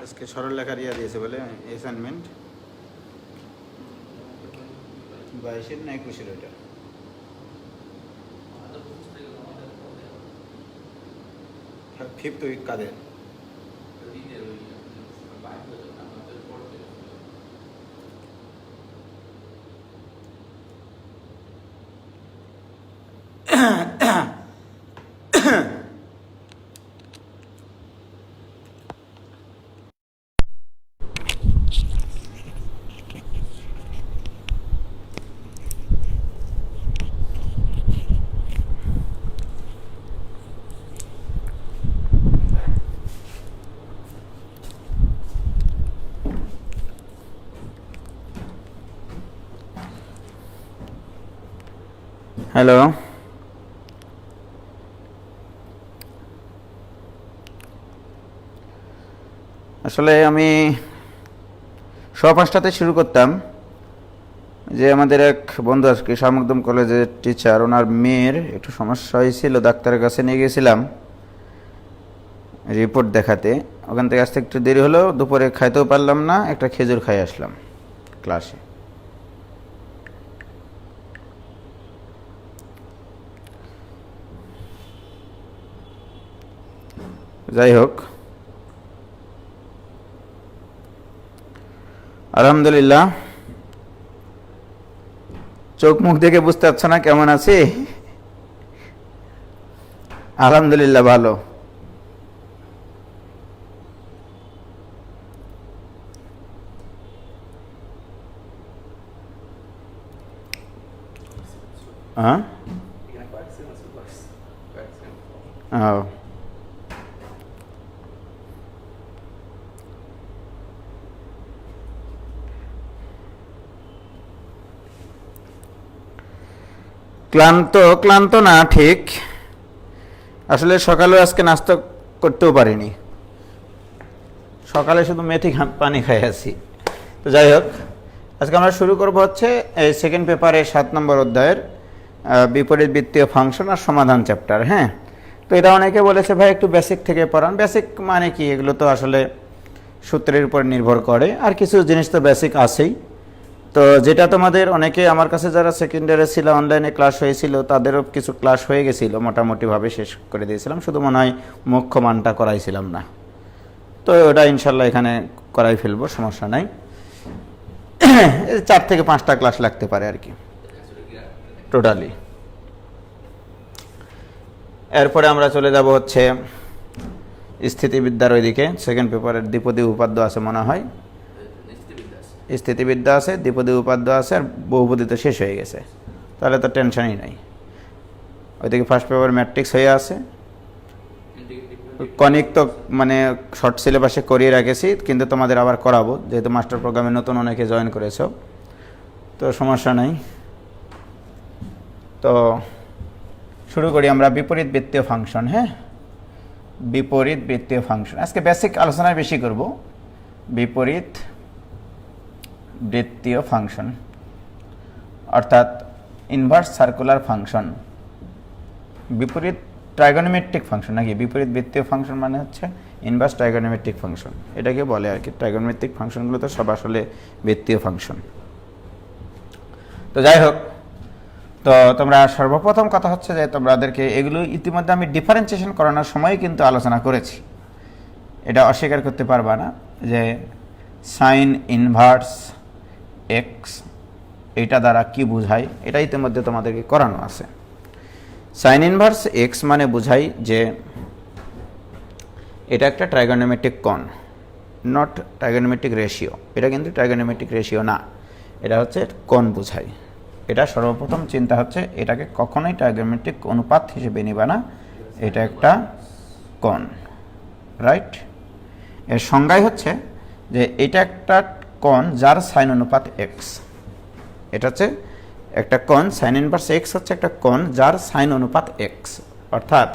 আজকে সরল লেখার ইয়া দিয়েছে বলে অ্যাসাইনমেন্ট 22-এর না 21-এর ওইটা ফিফথ উইক কাদের হ্যালো আসলে আমি 5:30 শুরু করতাম যে আমাদের এক বন্ধু আজকে শামুকদম কলেজের টিচার ওনার মেয়ের একটু সমস্যা হয়েছিল ডাক্তারের কাছে নিয়ে গেছিলাম রিপোর্ট দেখাতে ওখান থেকে আসতে একটু দেরি হলো দুপুরে খাইতেও পারলাম না একটা খেজুর খাই আসলাম ক্লাসে যাই হোক আলহামদুলিল্লাহ চোখ মুখ দেখে বুঝতে পারছ না কেমন আছি আলহামদুলিল্লাহ ভালো হ্যাঁ ও ক্লান্ত না ঠিক আসলে সকালে আজকে নাস্তা করতেও পারিনি সকালে শুধু মেথি পানি খাই আছি তো যাই হোক আজকে আমরা শুরু করব হচ্ছে এই সেকেন্ড পেপারের 7 নম্বর অধ্যায়ের বিপরীত বৃত্তীয় ফাংশন আর সমাধান চ্যাপ্টার হ্যাঁ তো এটা অনেকে বলেছে ভাই একটু বেসিক থেকে পড়ান বেসিক মানে কি এগুলো তো আসলে সূত্রের উপর নির্ভর করে আর কিছু জিনিস তো বেসিক আছেই তো যেটা তোমাদের অনেকে আমার কাছে যারা সেকেন্ডারে ছিল অনলাইনে ক্লাস হয়েছিল তাদেরও কিছু ক্লাস হয়ে গেছিল মোটামুটিভাবে শেষ করে দিয়েছিলাম শুধু মনে হয় মুখ্য মানটা করাইছিলাম না তো ওটা ইনশাল্লাহ এখানে করাই ফেলবো সমস্যা নাই 4 থেকে 5টা ক্লাস লাগতে পারে আর কি টোটালি এরপরে আমরা চলে যাব হচ্ছে স্থিতিবিদ্যার ওইদিকে সেকেন্ড পেপারের দ্বিপদী উপাদ্য আছে মনে হয় স্থিতিবিদ্যা আছে দ্বিপদী উপাদ্য আছে আর বহুপদী তো শেষ হয়ে গেছে তাহলে তো টেনশনই নাই ওইদিকে ফার্স্ট পেপার ম্যাট্রিক্স হয়ে আছে কনিক তো মানে শর্ট সিলেবাসে করিয়ে রেখেছি কিন্তু তোমাদের আবার করাবো যেহেতু মাস্টার প্রোগ্রামে নতুন অনেকে জয়েন করেছো তো সমস্যা নাই তো শুরু করি আমরা বিপরীত বৃত্তীয় ফাংশন হ্যাঁ বিপরীত বৃত্তীয় ফাংশন আজকে বেসিক আলোচনা বেশি করব বিপরীত বৃত্তীয় ফাংশন অর্থাৎ ইনভার্স সার্কুলার ফাংশন বিপরীত ট্রাইগোনোমেট্রিক ফাংশন নাকি বিপরীত বৃত্তীয় ফাংশন মানে হচ্ছে ইনভার্স ট্রাইগোনোমেট্রিক ফাংশন এটাকে বলে আর কি ট্রাইগোনোমেট্রিক ফাংশনগুলো তো সব আসলে বৃত্তীয় ফাংশন তো যাই হোক তো তোমরা সর্বপ্রথম কথা হচ্ছে যে তোমাদেরকে এগুলো ইতিমধ্যে আমি ডিফারেন্সিয়েশন করানোর সময় কিন্তু আলোচনা করেছি এটা অস্বীকার করতে পারবা না যে সাইন ইনভার্স এক্স এটা দ্বারা কি বোঝায় এটা ইতিমধ্যে তোমাদেরকে করানো আছে সাইন ইনভার্স এক্স মানে বোঝাই যে এটা একটা ট্রাইগোনোমেট্রিক কোণ নট ট্রাইগোনোমেট্রিক রেশিও এটা কিন্তু ট্রাইগোনোমেট্রিক রেশিও না এটা হচ্ছে কোণ বোঝায় এটা সর্বপ্রথম চিন্তা হচ্ছে এটাকে কখনোই ট্রাইগোনোমেট্রিক অনুপাত হিসেবে নিবা না এটা একটা কোণ রাইট এর সংজ্ঞাই হচ্ছে যে এটা একটা কোণ যার সাইন অনুপাত এক্স এটা হচ্ছে একটা কোণ সাইন ইনভার্স এক্স হচ্ছে একটা কোণ যার সাইন অনুপাত এক্স অর্থাৎ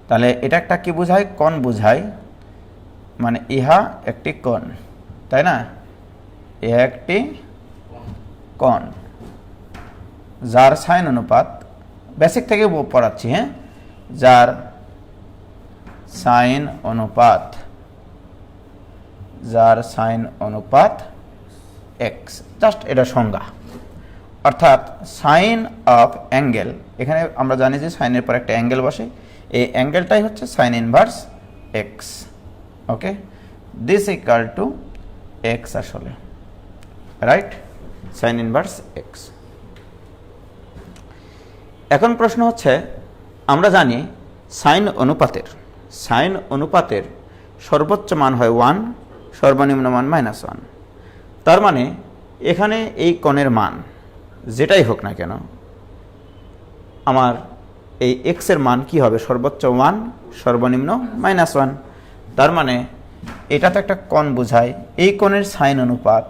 তাহলে এটা একটা কি বোঝায় কোণ বোঝায় মানে ইহা একটি কোণ তাই না ইহা একটি কোণ যার সাইন অনুপাত বেসিক থেকে পড়াচ্ছি হ্যাঁ যার সাইন অনুপাত যার সাইন অনুপাত এক্স, জাস্ট এটা সংজ্ঞা। অর্থাৎ সাইন অফ অ্যাঙ্গেল, এখানে আমরা জানি যে সাইনের পর একটা অ্যাঙ্গেল বসে, এই অ্যাঙ্গেলটাই হচ্ছে sign inverse x. Okay, this equal to x আসলে, রাইট, সাইন ইনভার্স এক্স। এখন প্রশ্ন হচ্ছে, আমরা জানি সাইন অনুপাতের সর্বোচ্চ মান হয় 1, সর্বনিম্ন মান -1। তার মানে এখানে এই কোণের মান যেটাই হোক না কেন, আমার এই এক্স এর মান কি হবে? সর্বোচ্চ 1, সর্বনিম্ন -1। তার মানে এটা তো একটা কোণ বোঝায়, এই কোণের সাইন অনুপাত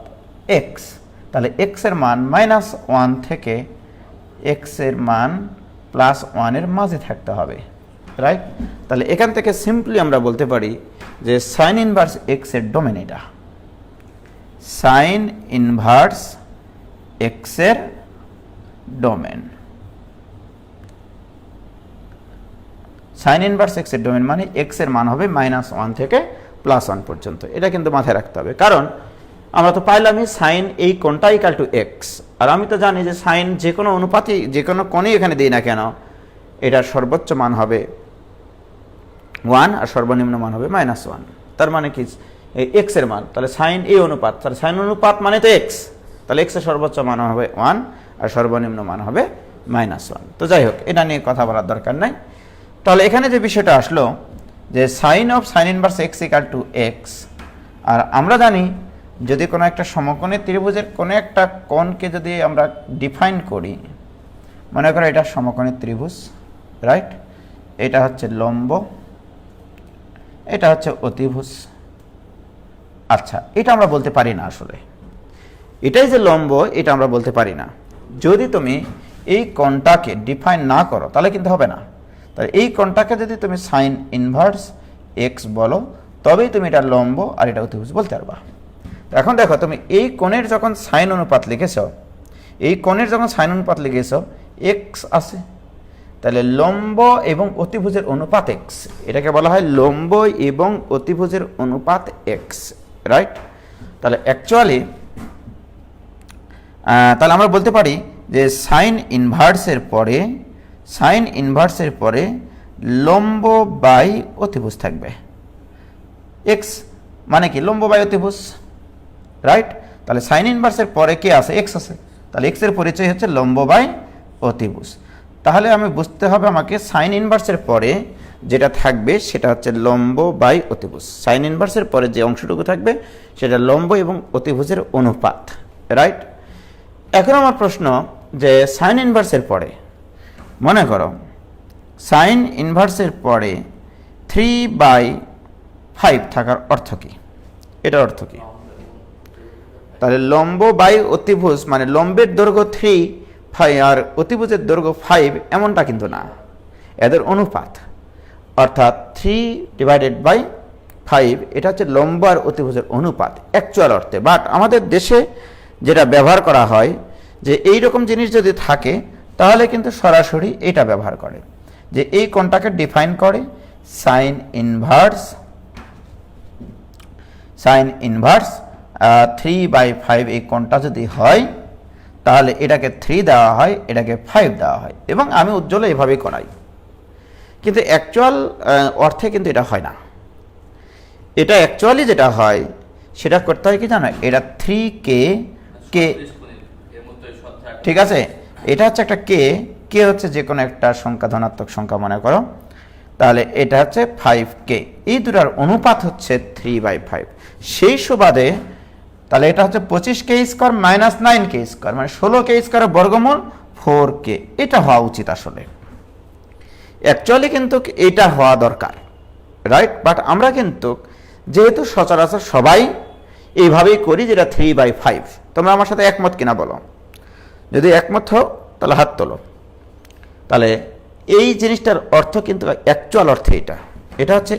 এক্স, তাহলে এক্স এর মান -1 থেকে এক্স এর মান +1 এর মাঝে থাকতে হবে, রাইট। তাহলে এখান থেকে সিম্পলি আমরা বলতে পারি যে সাইন ইনভার্স এক্স এর ডোমেন এটা, সাইন ইনভার্স এক্স এর ডোমেন, সাইন ইনভার্স এক্স এর ডোমেন মানে এক্স এর মান হবে -1 থেকে +1 পর্যন্ত। এটা কিন্তু মাথায় রাখতে হবে, কারণ আমরা তো পাইলামই সাইন এই কোণটা ইকুয়াল টু এক্স, আর আমি তো জানি যে সাইন যে কোনো অনুপাতই, যে কোনো কোণেই এখানে দিই না কেন, এটার সর্বোচ্চ মান হবে 1 আর সর্বনিম্ন মান হবে -1। তার মানে কি, এই এক্স এর মান, তাহলে সাইন এই অনুপাত, তাহলে সাইন অনুপাত মানে তো এক্স, তাহলে এক্স এর সর্বোচ্চ মান হবে 1 আর সর্বনিম্ন মান হবে -1। তো যাই হোক, এটা নিয়ে কথা বলার দরকার নাই। তাহলে এখানে যে বিষয়টা আসলো যে sine inverse x equal to x, আর আমরা জানি যদি কোনো একটা সমকোণী ত্রিভুজের কোনো একটা কোণকে যদি আমরা ডিফাইন করি, মনে করো এটা সমকোণী ত্রিভুজ, রাইট, এটা হচ্ছে লম্ব, এটা হচ্ছে অতিভুজ। আচ্ছা, এটা আমরা বলতে পারি না আসলে, এটাই যে লম্ব এটা আমরা বলতে পারি না। যদি তুমি এই কোণটাকে ডিফাইন না করো তাহলে কিন্তু হবে না। তাহলে এই কোণটাকে যদি তুমি সাইন ইনভার্স এক্স বলো, তবেই তুমি এটা লম্ব আর এটা অতিভুজ বলতে পারবা। এখন দেখো, তুমি এই কোণের যখন সাইন অনুপাত লিখেছ, এই কোণের যখন সাইন অনুপাত লিখেছ এক্স আছে, তাহলে লম্ব এবং অতিভুজের অনুপাত এক্স, এটাকে বলা হয় লম্ব এবং অতিভুজের অনুপাত এক্স, রাইট। তাহলে অ্যাকচুয়ালি তাহলে আমরা বলতে পারি যে সাইন ইনভার্সের পরে লম্ব বাই অতিভুজ থাকবে। এক্স মানে কি? লম্ব বাই অতিভুজ, রাইট। তাহলে সাইন ইনভার্সের পরে কি আছে? এক্স আছে, তাহলে এক্স এর পরিচয় হচ্ছে লম্ব বাই অতিভুজ। তাহলে আমি বুঝতে হবে আমাকে সাইন ইনভার্সের পরে যেটা থাকবে সেটা হচ্ছে লম্ব বাই অতিভুজ। সাইন ইনভার্সের পরে যে অংশটুকু থাকবে সেটা লম্ব এবং অতিভুজের অনুপাত, রাইট। এখন আমার প্রশ্ন যে সাইন ইনভার্সের পরে, মনে করো সাইন ইনভার্সের পরে 3/5 থাকার অর্থ কি? এটার অর্থ কি? তাহলে লম্ব বাই অতিভুজ মানে লম্বের দৈর্ঘ্য 3 আর অতিভুজের দৈর্ঘ্য 5 এমনটা কিন্তু না, এদের অনুপাত, অর্থাৎ 3/5 এটা হচ্ছে লম্ব আর অতিভুজের অনুপাত অ্যাকচুয়াল অর্থে। বাট আমাদের দেশে যেটা ব্যবহার করা হয় যে এই রকম জিনিস যদি থাকে তাহলে কিন্তু সরাসরি এটা ব্যবহার করে, যে এই কোণটাকে ডিফাইন করে সাইন ইনভার্স 3/5 এই কোণটা যদি হয় তাহলে এটাকে 3 দেওয়া হয়, এটাকে 5 দেওয়া হয়, এবং আমি উজ্জ্বল এভাবেই করাই। কিন্তু অ্যাকচুয়াল অর্থে কিন্তু এটা হয় না। এটা অ্যাকচুয়ালি যেটা হয় সেটা করতে হয় কি জানো? এটা 3k ঠিক আছে, এটা হচ্ছে একটা কে হচ্ছে যে কোনো একটা সংখ্যা, ধনাত্মক সংখ্যা মনে করো, তাহলে এটা হচ্ছে 5k, এই দুটার অনুপাত হচ্ছে 3/5। সেই সুবাদে তাহলে এটা হচ্ছে 25k square minus 9k square মানে 16k স্কয়ারের বর্গমূল 4k, এটা হওয়া উচিত আসলে। অ্যাকচুয়ালি কিন্তু এটা হওয়া দরকার, রাইট। বাট আমরা কিন্তু যেহেতু সচরাচর সবাই এইভাবেই করি যেটা 3/5। তোমরা আমার সাথে একমত কিনা বলো? যদি একমত হও তাহলে হাত তোলো। তাহলে এই জিনিসটার অর্থ কিন্তু অ্যাকচুয়াল অর্থে এটা হচ্ছে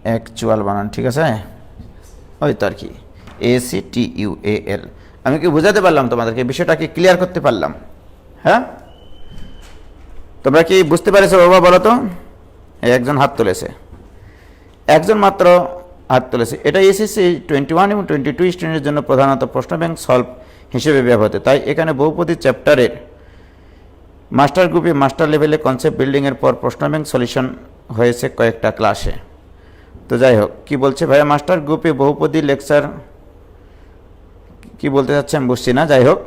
অ্যাকচুয়াল বানান, ঠিক আছে? ওই তো আর কি, ACTUAL। আমি কি বোঝাতে পারলাম তোমাদেরকে? বিষয়টা কি ক্লিয়ার করতে পারলাম? হ্যাঁ, তোমরা কি বুঝতে পেরেছো বাবা? বলো তো। একজন হাত তুলেছে, একজন মাত্র হাত তুলেছে। এটা এসএসসি 21 এবং 22 স্টুডেন্টের জন্য প্রধানত প্রশ্ন ব্যাংক সলভ হিসেবে ব্যবহৃত। তাই এখানে বহুপদী চ্যাপ্টারের মাস্টার গ্রুপে মাস্টার লেভেলে কনসেপ্ট বিল্ডিংয়ের পর প্রশ্ন ব্যাংক সলিউশন হয়েছে কয়েকটা ক্লাসে। তো যাই হোক, কি বলছে ভাইয়া, মাস্টার গ্রুপে বহুপদী লেকচার কি বলতে চাচ্ছে আমি বুঝছি না। যাই হোক,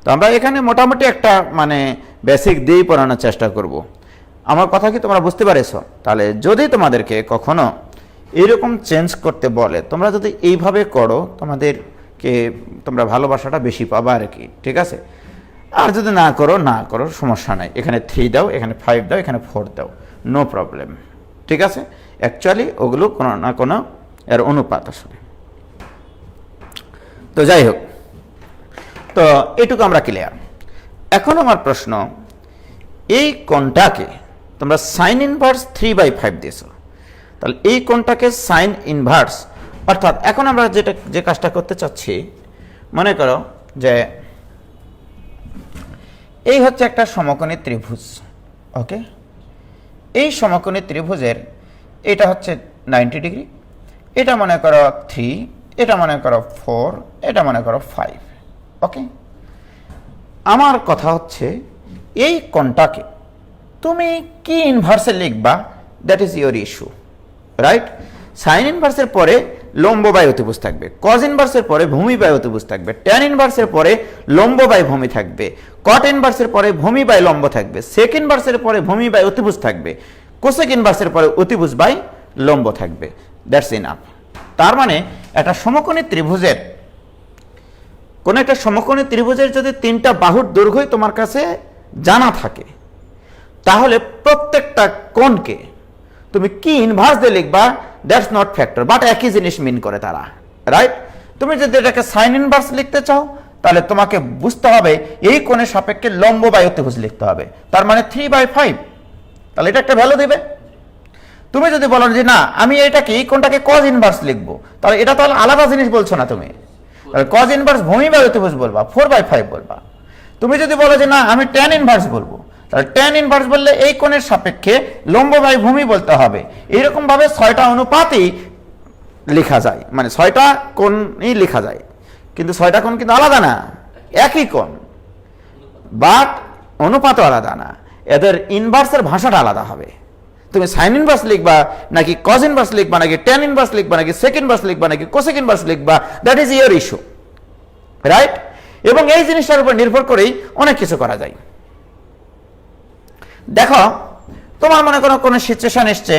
তো আমরা এখানে মোটামুটি একটা মানে বেসিক দিয়েই পড়ানোর চেষ্টা করব। আমার কথা কি তোমরা বুঝতে পারছো? তাহলে যদি তোমাদেরকে কখনো এরকম চেঞ্জ করতে বলে, তোমরা যদি এইভাবে করো, তোমরা ভালোবাসাটা বেশি পাবা আর কি, ঠিক আছে? আর যদি না করো সমস্যা নাই, এখানে 3 দাও, এখানে 5 দাও, এখানে 4 দাও, নো প্রবলেম, ঠিক আছে? অ্যাকচুয়ালি ওগুলো কোনো না কোনো এর অনুপাত আসলে। তো যাই হোক, তো এটুকু আমরা ক্লিয়ার। এখন আমার প্রশ্ন, এই কোণটাকে তোমরা সাইন ইনভার্স 3/5 দিয়েছো, তাহলে এই কোণটাকে সাইন ইনভার্স, অর্থাৎ এখন আমরা যে কাজটা করতে চাচ্ছি, মনে করো যে এই হচ্ছে একটা সমকোণী ত্রিভুজ, ওকে? এই সমকোণী ত্রিভুজের এটা হচ্ছে 90 ডিগ্রি, এটা মনে করো 3, এটা মনে করো 4, এটা মনে করো 5, ওকে? আমার কথা হচ্ছে এই কোণটাকে তুমি কি ইনভার্সে লিখবা, that is your issue, right? Sine ইনভার্সের পরে লম্ব বাই অতিভুজ থাকবে, কজ ইনভার্সের পরে ভূমি বাই অতিভুজ থাকবে, ট্যান ইনভার্সের পরে লম্ব বাই ভূমি থাকবে, কট ইনভার্সের পরে ভূমি বাই লম্ব থাকবে, সেক ইনভার্সের পরে ভূমি বাই অতিভুজ থাকবে, কোসেক ইনভার্সের পরে অতিভুজ বাই লম্ব থাকবে, দ্যাটস ইনাফ। তার মানে একটা সমকোণী ত্রিভুজের কোন একটা সমকোণী ত্রিভুজের যদি 3টা বাহুর দৈর্ঘ্যই তোমার কাছে জানা থাকে, তাহলে প্রত্যেকটা কোণকে তুমি কি ইনভার্স দিয়ে লিখবা, দ্যাটস নট ফ্যাক্টর, বাট একই জিনিস মিন করে তারা, রাইট? তুমি যদি এটাকে সাইন ইনভার্স লিখতে চাও, তাহলে তোমাকে বুঝতে হবে এই কোণের সাপেক্ষে লম্ব বাই অতিভুজ লিখতে হবে, তার মানে 3/5, তাহলে এটা একটা ভ্যালু দিবে। তুমি যদি বলো যে না, আমি এটাকে এই কোণটাকে কজ ইনভার্স লিখবো, তাহলে এটা তাহলে আলাদা জিনিস বলছো না তুমি, তাহলে কজ ইনভার্স ভূমি বাই অতিভুজ বলবা, 4/5 বলবা। তুমি যদি বলো যে না, আমি ট্যান ইনভার্স বলবো, তাহলে ট্যান ইনভার্স বললে এই কোণের সাপেক্ষে লম্ব বাই ভূমি বলতে হবে। এইরকম ভাবে 6টা অনুপাতই লেখা যায়, মানে 6টা কোণই লেখা যায়, কিন্তু 6টা কোণ কিন্তু আলাদা না, একই কোণ, বাট অনুপাতও আলাদা না, এদের ইনভার্সের ভাষাটা আলাদা হবে। তুমি সাইন ইনভার্স লিখবা নাকি কজ ইনভার্স লিখবা নাকি ট্যান ইনভার্স লিখবা নাকি সেক ইনভার্স লিখবা নাকি কোসেক ইনভার্স লিখবা, that is your issue, right? এবং এই জিনিসটার উপর নির্ভর করেই অনেক কিছু করা যায়। দেখো, তোমার মনে করো কোনো সিচুয়েশন এসছে,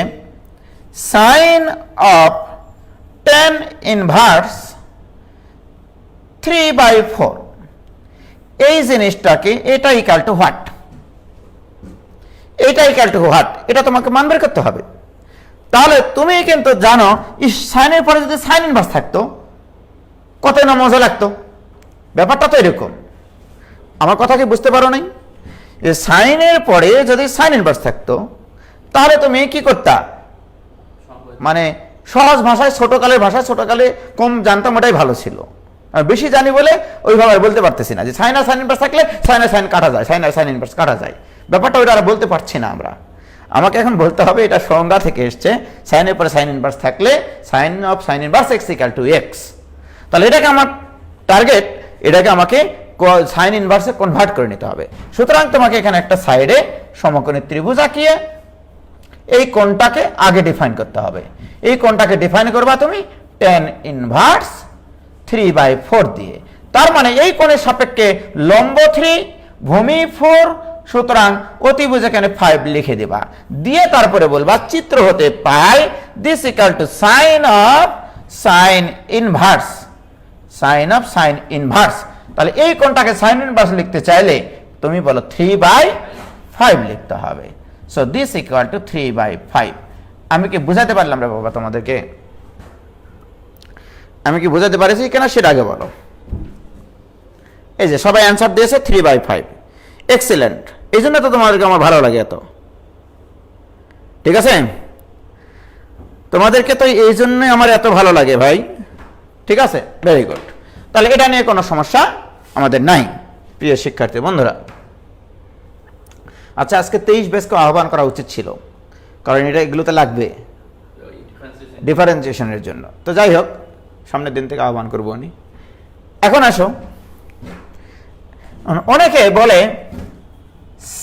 সাইন অফ ট্যান ইনভার্স 3/4, এই জিনিসটাকে এটা ইকুয়াল টু হোয়াট, এটা ইকুয়াল টু হোয়াট, এটা তোমাকে মান বের করতে হবে। তাহলে তুমি কিন্তু জানো সাইনের পরে যদি সাইন ইনভার্স থাকতো কত না মজা লাগতো, ব্যাপারটা তো এরকম। আমার কথা কি বুঝতে পারো নাই? সাইনের পরে যদি সাইন ইনভার্স থাকতো, তাহলে তুমি কি করতা, মানে সহজ ভাষায়, ছোটকালের ভাষায়, ছোটকালে কম জানতাম ওটাই ভালো ছিল, আর বেশি জানি বলে ওইভাবে বলতে পারতেছি না যে সাইন আর সাইন ইনভার্স থাকলে সাইন আর সাইন কাটা যায়, সাইন আর সাইন ইনভার্স কাটা যায়, ব্যাপারটা ওইটা আর বলতে পারছি না আমরা। আমাকে এখন বলতে হবে, এটা সংজ্ঞা থেকে এসছে, সাইনের পরে সাইন ইনভার্স থাকলে sine of sine inverse x equal to x. তাহলে এটাকে আমার টার্গেট, এটাকে আমাকে সাইন ইনভার্সে কনভার্ট করে নিতে হবে। সুতরাং তোমাকে এখানে একটা সাইডে সমকোণী ত্রিভুজ আঁকিয়ে এই কোণটাকে আগে ডিফাইন করতে হবে। এই কোণটাকে ডিফাইন করবা তুমি ট্যান ইনভার্স 3/4 দিয়ে। তার মানে এই কোণের সাপেক্ষে লম্ব 3, ভূমি 4, সুতরাং অতিভুজ এখানে 5 লিখে দেবা, দিয়ে তারপরে বলবা চিত্র হতে পাই this equal to sine of sine inverse, sine of sine inverse. তাহলে এই কোণটাকে সাইন ইনভার্স লিখতে চাইলে তুমি বলো 3/5 লিখতে হবে। So this equal two 3/5। আমি কি বুঝাতে পারলাম রে বাবা তোমাদেরকে? আমি কি বুঝাতে পারেছি কিনা সেটা আগে বলো। এই যে সবাই অ্যান্সার দিয়েছে 3/5, এক্সিলেন্ট। এই জন্য তো তোমাদেরকে আমার ভালো লাগে এত, ঠিক আছে? তোমাদেরকে তো এই জন্যই আমার এত ভালো লাগে ভাই, ঠিক আছে? Very good. তাহলে এটা নিয়ে কোনো সমস্যা আমাদের নাই প্রিয় শিক্ষার্থী বন্ধুরা। আচ্ছা, আজকে 23 ব্যাচকে আহ্বান করা উচিত ছিল, কারণ এটা এগুলোতে লাগবে ডিফারেন্সিয়েশনের জন্য। তো যাই হোক, সামনের দিন থেকে আহ্বান করবো উনি। এখন আসো, অনেকে বলে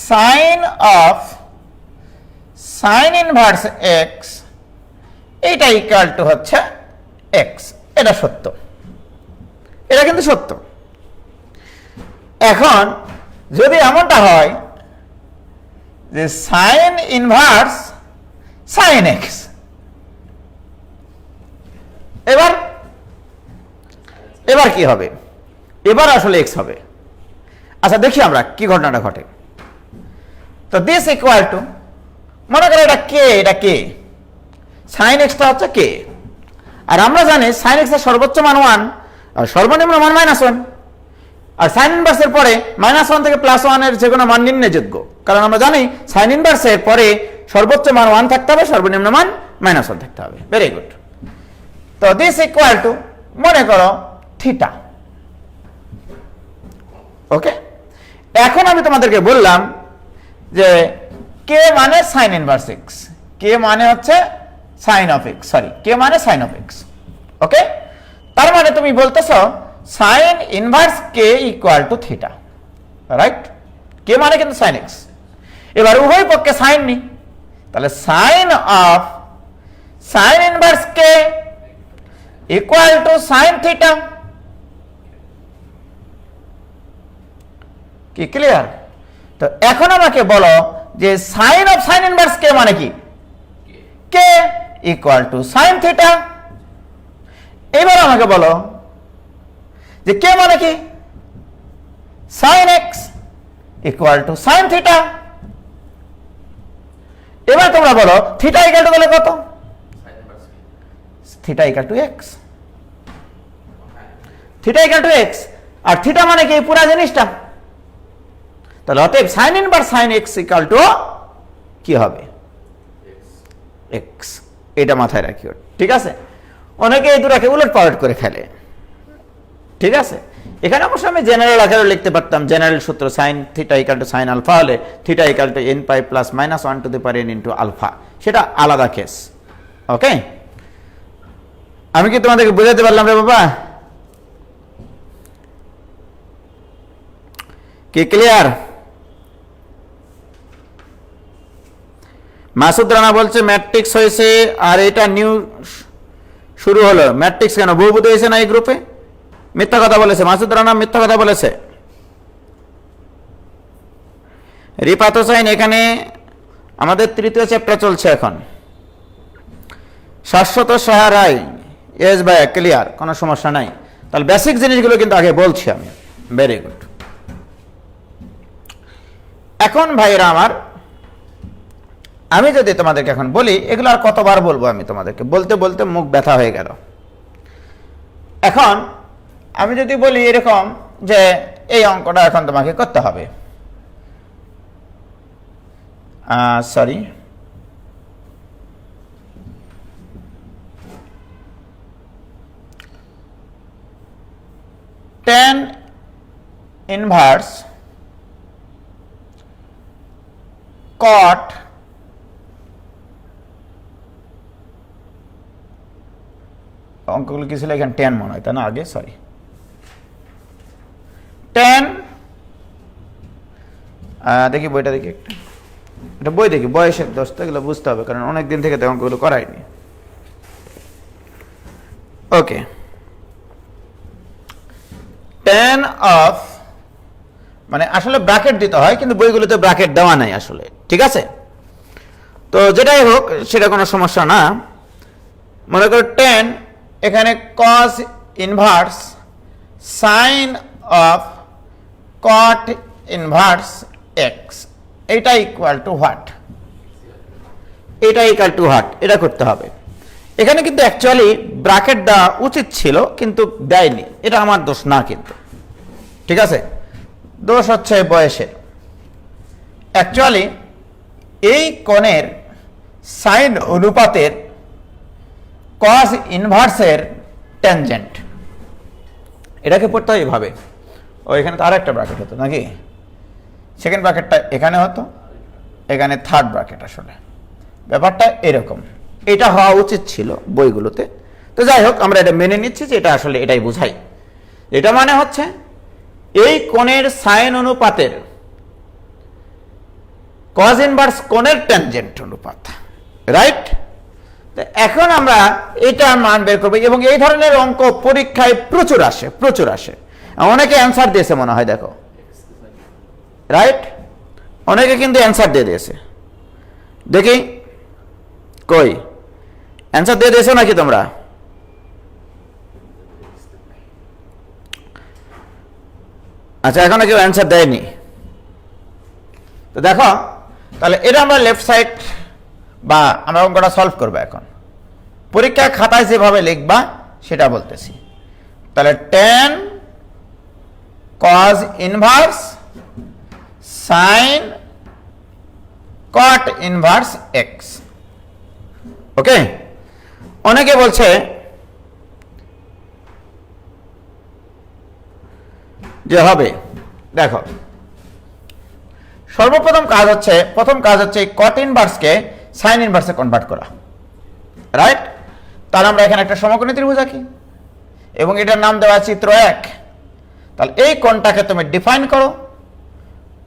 sine of sine inverse x এইটা ইকুয়াল টু হচ্ছে এক্স। এটা সত্য, এটা কিন্তু সত্য। এখন যদি এমনটা হয় যে সাইন ইনভার্স সাইন এক্স, এবার এবার কি হবে? এবার আসলে এক্স হবে। আচ্ছা দেখি আমরা কি ঘটনাটা ঘটে। তো দিস ইকুয়াল টু, মনে করো এটা কে, এটা কে, সাইন এক্সটা হচ্ছে কে, আর আমরা জানি সাইন এক্স এর সর্বোচ্চ মান 1 আর সর্বনিম্ন মান -1, আর সাইন ইনভার্সের পরে -1 থেকে +1 এর যে কোনো মান নির্ণয়যোগ্য, কারণ আমরা জানি সাইন ইনভার্সের পরে সর্বোচ্চ মান 1 থাকতে হবে, সর্বনিম্ন মান -1 থাকতে হবে। Very good. তো দিস ইকুয়াল টু, মনে করো থিটা। ওকে, এখন আমি তোমাদেরকে বললাম যে কে মানে সাইন ইনভার্স এক্স, কে মানে হচ্ছে সাইন অফ এক্স, সরি কে মানে সাইন অফ এক্স। ওকে, তার মানে তুমি বলতেছো sine inverse K equal to theta, right? কে মানে কিন্তু সাইন এক্স। এবার উভয় পক্ষে সাইন নি, তাহলে sine of sine inverse K equal to sine theta. কি ক্লিয়ার? তো এখন আমাকে বলো যে sine of sine inverse K মানে কি? K equal to sine theta. এবার আমাকে বলো যে কে মানে কি? Sine x equal to sine theta. এবার তোমরা বলো থিটা ইকুয়াল টু বলে কত? Theta equal to x. Theta equal to x, আর থিটা মানে কি? পুরা জিনিসটা। তাহলে অতএব sign inverse sign x equal two কি হবে? এক্স। এটা মাথায় রাখিও, ঠিক আছে? অনেকে এই দুটাকে উলট পালট করে ফেলে, ঠিক আছে? এখানে অবশ্য আমি জেনারেল আকারে লিখতে পারতাম, জেনারেল সূত্র sine theta equal to sine alpha হলে theta equal to n pi plus -1 to the power n into alpha, সেটা আলাদা কেস। ওকে, আমি কি তোমাদেরকে বোঝাতে পারলাম রে বাবা? কি ক্লিয়ার? মাসুদ রানা বলছে ম্যাট্রিক্স হয়েছে, আর এটা নিউ শুরু হলো। ম্যাট্রিক্স কেন? বহুপদী হয়েছে না এই গ্রুপে? মিথ্যা কথা বলেছে মাসুদ রানা, মিথ্যা কথা বলেছে। রিপাত হোসেন, এখানে আমাদের তৃতীয় চ্যাপ্টার চলছে এখন। শাশ্বত সাহারাই, এস ভাইয়া ক্লিয়ার, কোনো সমস্যা নাই। তাহলে বেসিক জিনিসগুলো কিন্তু আগে বলছি আমি। Very good. এখন ভাইরা আমার, আমি যদি তোমাদেরকে এখন বলি, এগুলো আর কতবার বলবো আমি তোমাদেরকে, বলতে বলতে মুখ ব্যথা হয়ে গেল। এখন আমি যদি বলি এরকম যে এই অঙ্কটা এখন তোমাকে করতে হবে, সরি tan ইনভার্স cot অঙ্কগুলো কি ছিল? এখানে 10 মনে হয়, তাই না? আগে সরি, 10 দেখি বইটা দেখি একটা, এটা বই দেখি, বয়সের দোষ তো, এগুলো বুঝতে হবে, কারণ অনেক দিন থেকে তো অঙ্কগুলো করাইনি। ওকে, tan অফ, মানে আসলে ব্র্যাকেট দিতে হয়, কিন্তু বইগুলোতে ব্র্যাকেট দেওয়া নাই আসলে, ঠিক আছে? তো যেটাই হোক সেটা কোনো সমস্যা না। মনে করো 10, এখানে cos inverse sine of cot inverse x, এটা ইকুয়াল টু হোয়াট? এটা ইকুয়াল টু হোয়াট? এটা করতে হবে। এখানে কিন্তু অ্যাকচুয়ালি ব্র্যাকেট দেওয়া উচিত ছিল, কিন্তু দেয়নি। এটা আমার দোষ না কিন্তু, ঠিক আছে? দোষ হচ্ছে বয়সের। অ্যাকচুয়ালি এই কোণের সাইন অনুপাতের cos ইনভার্সের ট্যানজেন্ট, এটাকে পড়তে হয় এভাবে। ও এখানে তো আর একটা ব্র্যাকেট হতো নাকি? সেকেন্ড ব্র্যাকেটটা এখানে হতো, এখানে থার্ড ব্র্যাকেট আসলে, ব্যাপারটা এরকম, এটা হওয়া উচিত ছিল বইগুলোতে। তো যাই হোক, আমরা এটা মেনে নিচ্ছি যে এটা আসলে এটাই বোঝাই। এটা মানে হচ্ছে এই কোণের সাইন অনুপাতের কজ ইনভার্স কোণের ট্যানজেন্ট অনুপাত, রাইট? তো এখন আমরা এটা মান বের করবো, এবং এই ধরনের অঙ্ক পরীক্ষায় প্রচুর আসে। অনেকে অ্যান্সার দিয়েছে মনে হয়, দেখো, রাইট? অনেকে কিন্তু অ্যান্সার দিয়ে দিয়েছে, দেখি কই অ্যান্সার দিয়ে দিয়েছো নাকি তোমরা? আচ্ছা, এখনো কেউ অ্যান্সার দেয়নি। তো দেখো, তাহলে এটা আমরা লেফট সাইড বা আমরা অঙ্কটা সলভ করবো। এখন পরীক্ষা খাতায় যেভাবে লিখবা সেটা বলতেছি। তাহলে tan cos inverse sin cot inverse x, ওকে? অনেকে বলছে যে হবে, দেখো, সর্বপ্রথম প্রথম কাজ হচ্ছে কট ইনভার্সকে সাইন ইনভার্সে কনভার্ট করা, রাইট? তাহলে আমরা এখানে একটা সমকোণী ত্রিভুজ আঁকি এবং এটার নাম দেওয়া চিত্র 1। তাহলে এই কোণটাকে তুমি ডিফাইন করো,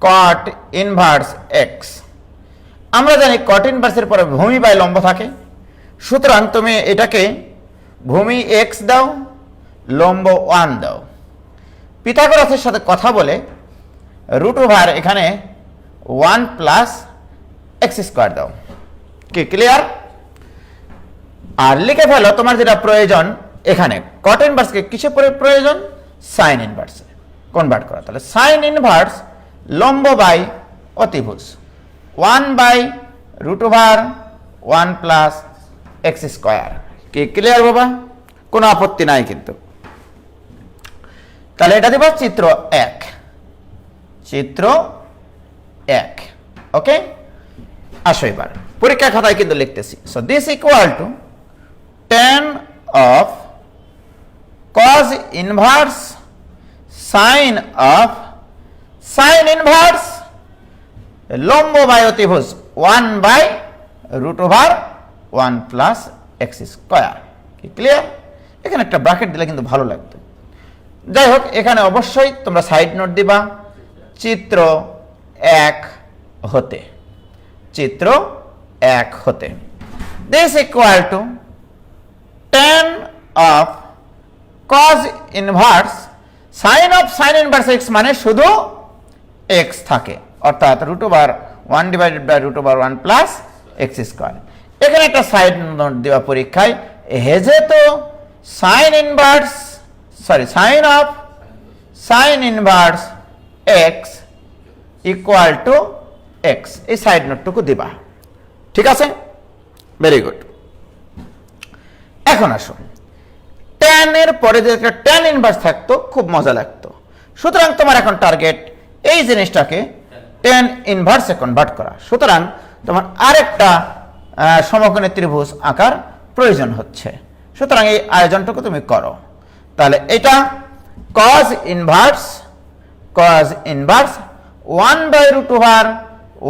কট ইনভার্স এক্স। আমরা জানি কট ইনভার্সের পরে ভূমি বাই লম্ব থাকে, সুতরাং তুমি এটাকে ভূমি এক্স দাও, লম্ব 1 দাও। পিথাগোরাসের সাথে কথা বলে রুট ওভার এখানে 1 প্লাস এক্স স্কোয়ার দাও। কি ক্লিয়ার? আর লিখে ফেলো তোমার যেটা প্রয়োজন, এখানে কট ইনভার্সকে কিসে প্রয়োজন? সাইন ইনভার্সে কনভার্ট করা। তাহলে সাইন ইনভার্স লম্ব বাই অতিভুজ 1 by root over 1 plus x square. কি ক্লিয়ার বাবা? কোনো আপত্তি নাই কিন্তু। তাহলে এটা দিব চিত্র 1, চিত্র 1, ওকে? আসো এবার পরীক্ষা খাতায় কিন্তু লিখতেছি। So this equal to tan of cos inverse sin of sin inverse লম্ব বাই অতিভুজ 1 by root over 1 plus x square. কি ক্লিয়ার? এখানে একটা ব্র্যাকেট দিলে কিন্তু ভালো লাগতো। যাই হোক, এখানে অবশ্যই তোমরা সাইড নোট দিবা চিত্র 1 হতে, চিত্র 1 হতে। This equal to tan of cos inverse sin of sin inverse x মানে শুধু x থাকে, অর্থাৎ root over 1 divided by root over 1 plus x square. এখানে একটা সাইড নোট দেওয়া পরীক্ষায়, হেজে তো sine inverse sine of sine inverse x equal to x, এই সাইড নোটটুকু দিবা। ঠিক আছে, ভেরি গুড। এখন আসো, tan এর পরে যে একটা tan ইনভার্স থাকতো খুব মজা লাগতো। সুতরাং তোমার এখন টার্গেট এই জিনিসটাকে tan ইনভার্সে কনভার্ট করা। সুতরাং তোমার আরেকটা সমকোণী ত্রিভুজ আঁকার প্রয়োজন হচ্ছে। সুতরাং এই আয়োজনটুকু তুমি করো। তাহলে এটা cos inverse 1 by root over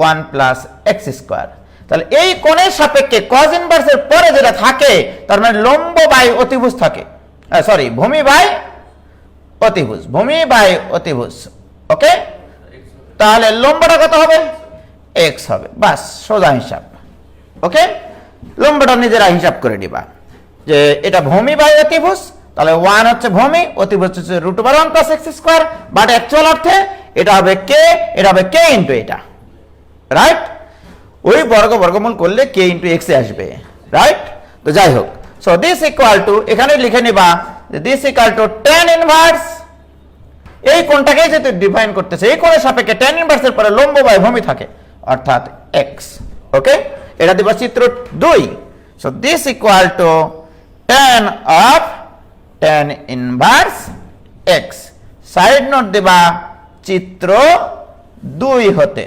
1 plus x square. তাহলে এই কোণের সাপেক্ষে cos ইনভার্সের পরে যেটা থাকে তার মানে লম্ব বাই অতিভুজ থাকে, সরি ভূমি বাই অতিভুজ, ভূমি বাই অতিভুজ, ওকে? তাহলে লম্বটা কত হবে? এক্স হবে, বাস সোজা হিসাব, ওকে? লম্বটা নিজেরা হিসাব করে নিবা যে এটা ভূমি বাই অতিভুজ, তাহলে 1 হচ্ছে ভূমি, অতিভুজ হচ্ছে root over 1 plus x square, but actual অর্থে এটা হবে কে, এটা হবে কে ইন্টু এটা, রাইট? ওই বর্গমূল করলে কে ইন্টু এক্স এ আসবে, রাইট? তো যাই হোক, সো দিস ইকুয়াল টু, এখানে লিখে নিবা যে this equal to tan inverse, এই কোণটাকে যেহেতু ডিফাইন করতেছে, এই কোণের সাপেক্ষে tan ইনভার্সের পরে লম্ব বাই ভূমি থাকে, অর্থাৎ এক্স, ওকে? এটা দিবা চিত্র 2। So this equal to tan of tan inverse x, side note দিবা চিত্র 2 হতে,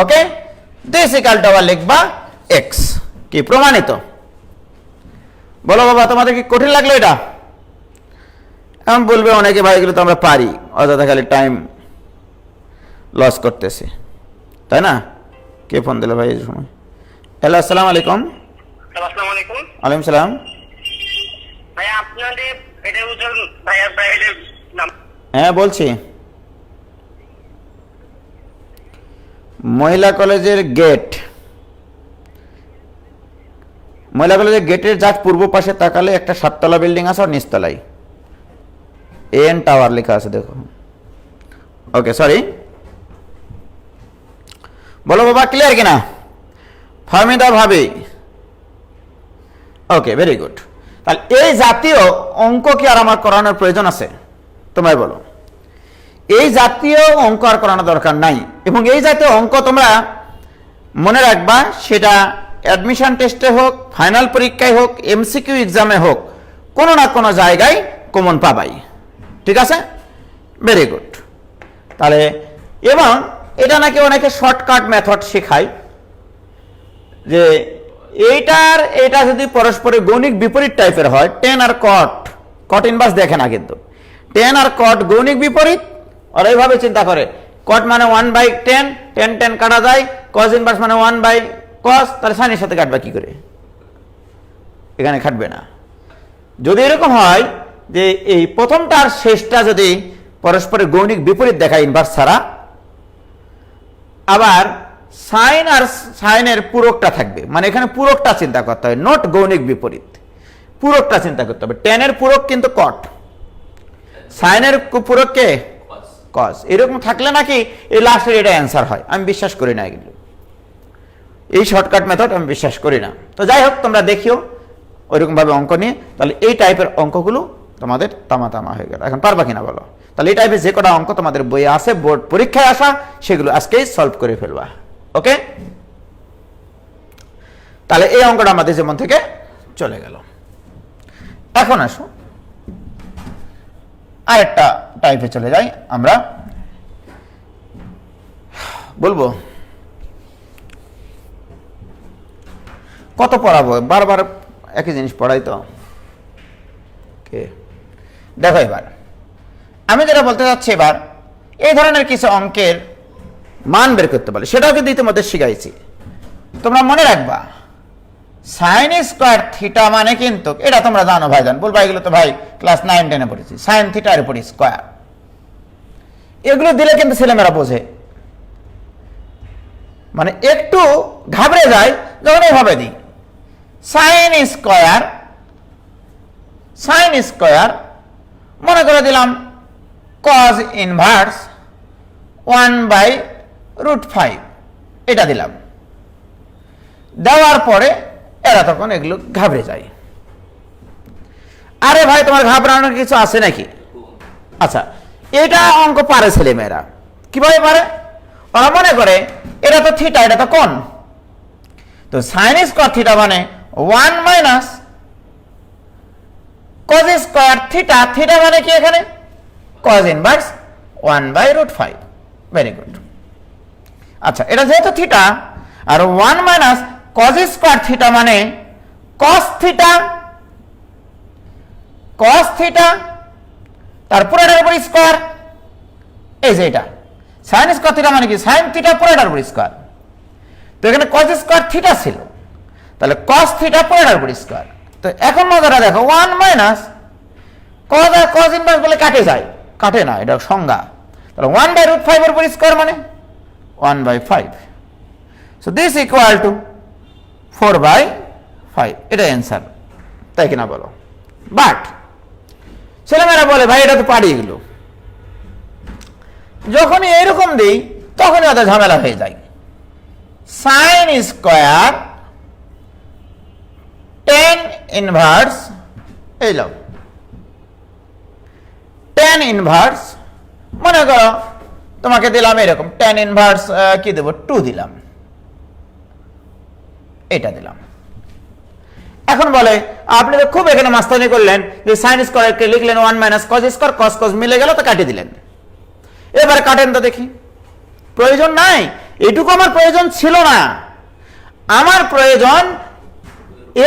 ওকে? দিস ইকুয়াল টু আবার লিখবা এক্স। কি প্রমাণিত? বলো বাবা, তোমাদের কি কঠিন লাগলো এটা? এখন বলবে অনেকে, ভাই এগুলো তো আমরা পারি, অযথা খালি টাইম লস করতেছি, তাই না? কে ফোন দিল ভাই এই সময়? হ্যালো, আসসালামু আলাইকুম। আসসালামু আলাইকুম। ওয়ালাইকুম সালাম। ভাই আপনাদের এটা উজ্জ্বল ভাইয়া প্রাইভেটের নাম? হ্যাঁ বলছি। মহিলা কলেজের গেট, মহিলা কলেজের গেটের জাস্ট পূর্ব পাশে তাকালে একটা 7 তলা বিল্ডিং আছে, আর নিচতলায় এন টাওয়ার লেখা আছে, দেখো। ওকে, সরি, বলো বাবা, ক্লিয়ার কিনা? ফাহমিদা ভাবি, ওকে, ভেরি গুড। তাহলে এই জাতীয় অঙ্ক কি আর আমার করানোর প্রয়োজন আছে? তোমরাই বলো। এই জাতীয় অঙ্ক আর করানোর দরকার নাই। এবং এই জাতীয় অঙ্ক তোমরা মনে রাখবা, সেটা অ্যাডমিশন টেস্টে হোক, ফাইনাল পরীক্ষায় হোক, এমসিকিউ এক্সামে হোক, কোনো না কোনো জায়গায় কমন পাবাই। ঠিক আছে, ভেরি গুড। তাহলে এবং এটা নাকি অনেকে শর্টকাট মেথড শেখায়, যে এটা যদি পরস্পরের গণিক বিপরীত টাইপের হয়, টেন আর কট ইনভার্স দেখে না, কিন্তু টেন আর কট গণিক বিপরীত, আর এইভাবে চিন্তা করে, কট মানে 1/10, 10 কাটা যায়, কস ইনভার্স মানে 1/cos, তাহলে সাইনের সাথে কাটবা কি করে? এখানে খাটবে না। যদি এরকম হয় যে এই প্রথমটা আর শেষটা যদি পরস্পরের গণিক বিপরীত দেখায় ইনভার্স ছাড়া, আবার সাইন আর সাইনের পূরকটা থাকবে, মানে এখানে পূরকটা চিন্তা করতে হবে, নট গৌণিক বিপরীত, পূরকটা চিন্তা করতে হবে। টেনের পূরক কিন্তু কট, সাইনের পূরক কে? কস। এরকম থাকলে নাকি এই লাস্টের এটা অ্যান্সার হয়, আমি বিশ্বাস করি না এগুলো, এই শর্টকাট মেথড আমি বিশ্বাস করি না। তো যাই হোক, তোমরা দেখিও ওইরকম ভাবে অঙ্ক নিয়ে, তাহলে এই টাইপের অঙ্কগুলো তোমাদের তামা হয়ে গেল। এখন পারবা কিনা বলো? তাহলে এই টাইপের যে কটা অঙ্ক তোমাদের বইয়ে আছে, বোর্ড পরীক্ষায় আসা, সেগুলো আজকেই সলভ করে ফেলবা। ওকে, তাহলে এই অঙ্কটা আমাদের যেমন থেকে চলে গেল। এখন আসো আরেকটা টাইপে চলে যাই আমরা। বলবো কত পড়াবো, বারবার একই জিনিস পড়াই তো। দেখো এবার আমি যেটা বলতে চাচ্ছি, এবার এই ধরনের কিছু অঙ্কের মান বের করতে পারে, সেটাও কিন্তু ইতিমধ্যে শিখাইছি। তোমরা মনে রাখবা, সাইন স্কোয়ার থিটা মানে কিন্তু, এটা তোমরা জানো ভাইজান, বলবা এগুলো তো ভাই ক্লাস 9-10 পড়েছি, সাইন থিটার উপর স্কোয়ার, এগুলো দিলে কিন্তু ছেলেমেয়েরা বোঝে, মানে একটু ঘাবড়ে যায় যখন এইভাবে দিই, সাইন স্কোয়ার মনে করে দিলাম কজ ইনভার্স 1/√5, এটা দিলাম, দেওয়ার পরে এরা তখন এগুলো ঘাবড়ে যায়। আরে ভাই, তোমার ঘাবড়ানোর কিছু আছে নাকি? আচ্ছা, এটা অঙ্ক পারে ছেলেমেয়েরা। কিভাবে পারে? ওরা মনে করে এটা তো থিটা, এটা তো কোণ, তো সাইন স্কোয়ার থিটা মানে 1 - কজ স্কোয়ার থিটা, থিটা মানে কি এখানে? Cos inverse 1/√5। Very good. আচ্ছা, এটা যেহেতু থিটা, আর 1 - কজ স্কোয়ার থিটা মানে কস থিটা, তার পুরোটার উপর স্কোয়ার, এই যে এটা সাইন স্কোয়ার থিটা মানে কি? সাইন থিটা পুরোটার উপর স্কোয়ার। তো এখানে কজ স্কোয়ার থিটা ছিল, তাহলে কস থিটা পুরোটার উপর স্কোয়ার। তো এখন মজাটা দেখো, 1 - কজ আর কজ ইনভার্স বলে কাটে যায়, কাটে না, এটা সংজ্ঞা। তাহলে 1/√5 এর উপর স্কোয়ার মানে 1/5, সো দিস ইকুয়াল টু 4/5, এটা অ্যান্সার, তাই কিনা বলো? বাট ছেলেমেয়েরা বলে ভাই এটা তো পারি, এগুলো যখনই এরকম দিই তখনই ওদের ঝামেলা হয়ে যায়। সাইন স্কোয়ার টেন ইনভার্স, এই লো টেন ইনভার্স, মনে করো তোমাকে দিলাম এরকম, টেন ইনভার্স কি দেবো, 2 দিলাম, এটা দিলাম। এখন বলে আপনি তো খুব এখানে মাস্তানি করলেন, যে সাইন স্কোয়ারকে লিখলেন 1 - কজ স্কোয়ার, কস মিলে গেল, তো কাটিয়ে দিলেন। এবার কাটেন তো দেখি। প্রয়োজন নাই, এটুকু আমার প্রয়োজন ছিল না। আমার প্রয়োজন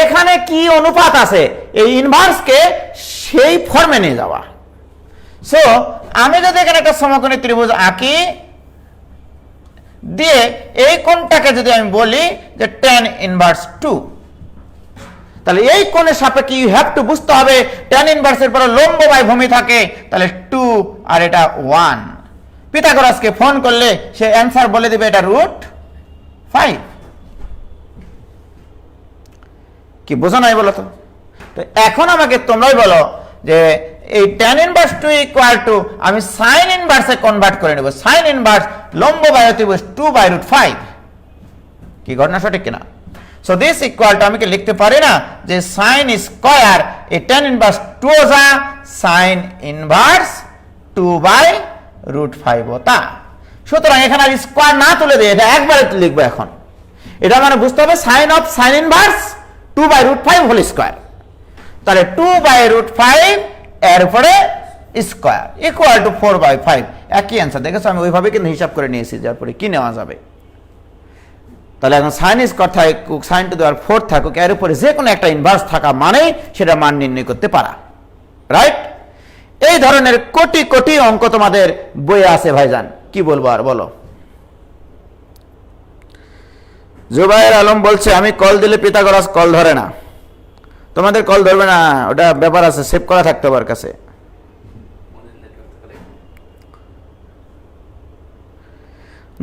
এখানে কি অনুপাত আছে, এই ইনভার্সকে সেই ফর্মে নিয়ে যাওয়া। সো আমি যদি এখানে একটা সমকোণী ত্রিভুজ আঁকি, দিয়ে এই কোণটাকে যদি আমি বলি যে tan ইনভার্স 2, তাহলে এই কোণের সাপেক্ষে ইউ হ্যাভ টু বুঝতে হবে tan ইনভার্সের পরে লম্ব বাই ভূমি থাকে, তাহলে 2 আর এটা 1। পিথাগোরাসকে ফোন করলে সে অ্যান্সার বলে দিবে এটা √5। কি বোঝা নাই বলো তো? তো এখন আমাকে তোমরাই বলো যে এই tan ইনভার্স 2 ইকুয়াল টু আমি sin ইনভার্সে কনভার্ট করে নেব। sin ইনভার্স লম্ব বাই অতিভুজ 2/√5। কি ঘটনা সঠিক কিনা? সো দিস ইকুয়াল টু আমি কি লিখতে পারি না যে sin স্কয়ার এই tan ইনভার্স 2 যা sin ইনভার্স 2/√5 হতা। সুতরাং এখানে আর স্কয়ার না তুলে দিয়ে এটা একবারে লিখবো এখন। এটা মানে বুঝতে হবে sin of sin inverse 2/√5 whole square, তাহলে 2/√5 এর উপরে স্কয়ার ইকুয়াল টু 4/5। একই অ্যান্সার। দেখেছো আমি ওইভাবে কিন্তু হিসাব করে নিয়েছি, যার পরে কি নেওয়া যাবে। তাহলে এখন সাইন স্কয়ার থাকুক, সাইন টু দি পাওয়ার 4 থাকুক, এর উপরে যে কোনো একটা ইনভার্স থাকা মানে সেটা মান নির্ণয় করতে পারা, রাইট? এই ধরনের কোটি কোটি অঙ্ক তোমাদের বইয়ে আছে ভাইজান, কি বলবো আর বলো। জুবায়ের আলম বলছে আমি কল দিলে পিথাগোরাস কল ধরে না। তোমাদের কল ধরবে না, ওটা ব্যাপার আছে, সেভ করা থাকতে হবে ওর কাছে।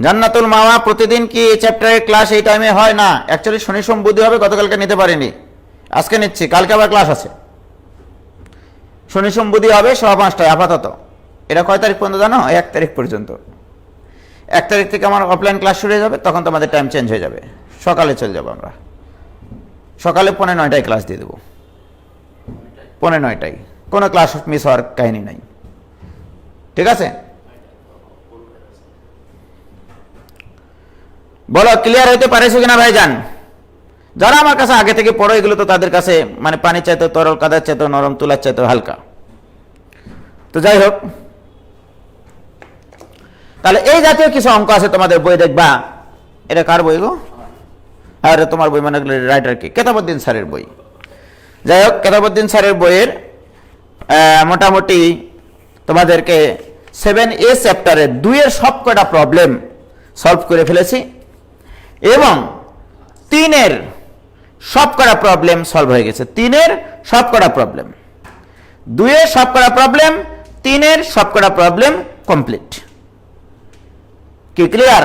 জান্নাতুল মাওয়া প্রতিদিন কি এই চ্যাপ্টারের ক্লাস এই টাইমে হয় না? অ্যাকচুয়ালি শনি সোম বুধ হবে, গতকালকে নিতে পারিনি, আজকে নিচ্ছি, কালকে আবার ক্লাস আছে। শনি সোম বুধ হবে 5:30 আপাতত। এটা কয় তারিখ পর্যন্ত জানো? 1 তারিখ পর্যন্ত। 1 তারিখ থেকে আমার অফলাইন ক্লাস শুরু হয়ে যাবে, তখন তোমাদের টাইম চেঞ্জ হয়ে যাবে, সকালে চলে যাবো আমরা। সকালে 9:45 ক্লাস দিয়ে দেবো, 9:45, কোনো ক্লাস মিস হওয়ার কাহিনী নাই, ঠিক আছে? বলো ক্লিয়ার হইতে পারেছো কিনা ভাইজান? যারা আমার কাছে আগে থেকে পড়ো এগুলো তো তাদের কাছে মানে পানি চাইতো তরল, কাদার চাইতো নরম, তুলার চাইতো হালকা। তো যাই হোক, তাহলে এই জাতীয় কিছু অঙ্ক আছে তোমাদের বই, দেখবা। এটা কার বই গো? আরে তোমার বই মানে রাইটার কি? কেতাবউদ্দিন স্যারের বই। যাই হোক, কেতাবউদ্দিন স্যারের বইয়ের মোটামুটি তোমাদেরকে 7A চ্যাপ্টারের 2 এর সবকটা প্রবলেম সলভ করে ফেলেছি এবং 3 এর সবকটা প্রবলেম সলভ হয়ে গেছে। 3 এর সবকটা প্রবলেম, 2 এর সবকটা প্রবলেম, 3 এর সবকটা প্রবলেম কমপ্লিট। কি ক্লিয়ার?